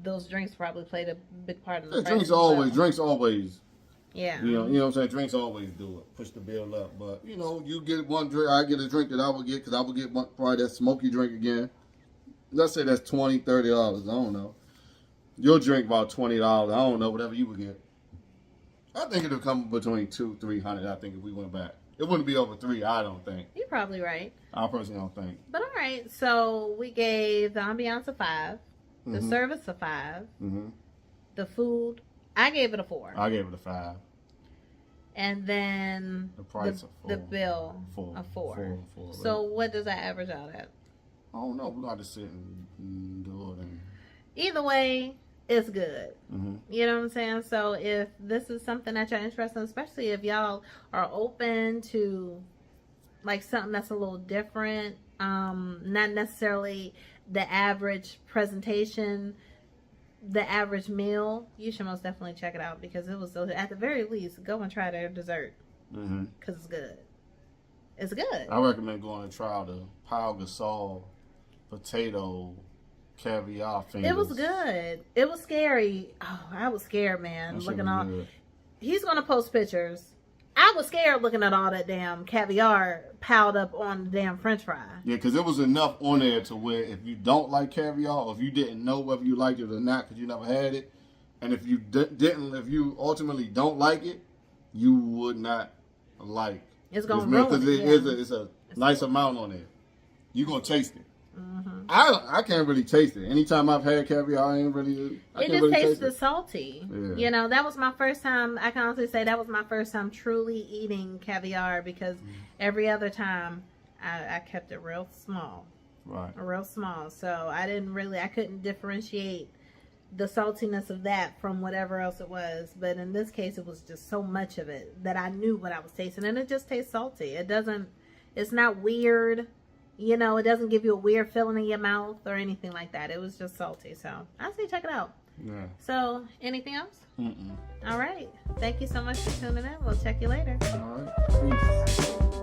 S2: those drinks probably played a big part in the price
S1: Drinks
S2: as well.
S1: always.
S2: Yeah.
S1: You know what I'm saying? Drinks always do it. Push the bill up. But, you get one drink. I get a drink that I would get because I would get probably that smoky drink again. Let's say that's $20, $30. I don't know. You'll drink about $20. I don't know, whatever you would get. I think it'll come between $200, $300. I think if we went back. It wouldn't be over 3, I don't think.
S2: You're probably right.
S1: I personally don't think.
S2: But all right. So we gave the ambiance a 5. The
S1: Mhm.
S2: service a 5.
S1: Mm-hmm.
S2: The food, I gave it a 4.
S1: I gave it a 5.
S2: and then
S1: The price of
S2: the bill of four. So what does that average out at?
S1: I don't know. We got to sit and do it. And...
S2: Either way, it's good.
S1: Mm-hmm.
S2: You know what I'm saying? So if this is something that you're interested in, especially if y'all are open to like something that's a little different, not necessarily the average presentation, the average meal, you should most definitely check it out because it was, at the very least, go and try their dessert because it's good. It's good.
S1: I recommend going to try the Pau Gasol potato caviar fingers.
S2: It was good. It was scary. Oh, I was scared, man. Looking all, he's gonna post pictures. I was scared looking at all that damn caviar piled up on the damn French fry.
S1: Yeah, because it was enough on there to where if you don't like caviar, or if you didn't know whether you liked it or not because you never had it, and if you if you ultimately don't like it, you would not like.
S2: It's gonna ruin it.
S1: It's a nice amount on there. You're gonna taste it. I can't really taste it. Anytime I've had caviar, I
S2: just
S1: really
S2: tastes
S1: taste
S2: salty.
S1: Yeah.
S2: You know, that was my first time. I can honestly say that was my first time truly eating caviar because every other time I kept it real small.
S1: Right.
S2: Real small. So I couldn't differentiate the saltiness of that from whatever else it was. But in this case, it was just so much of it that I knew what I was tasting. And it just tastes salty. It's not weird. You know, it doesn't give you a weird feeling in your mouth or anything like that. It was just salty. So I say check it out.
S1: Yeah.
S2: So anything else? All right. Thank you so much for tuning in. We'll check you later.
S1: All right. Peace.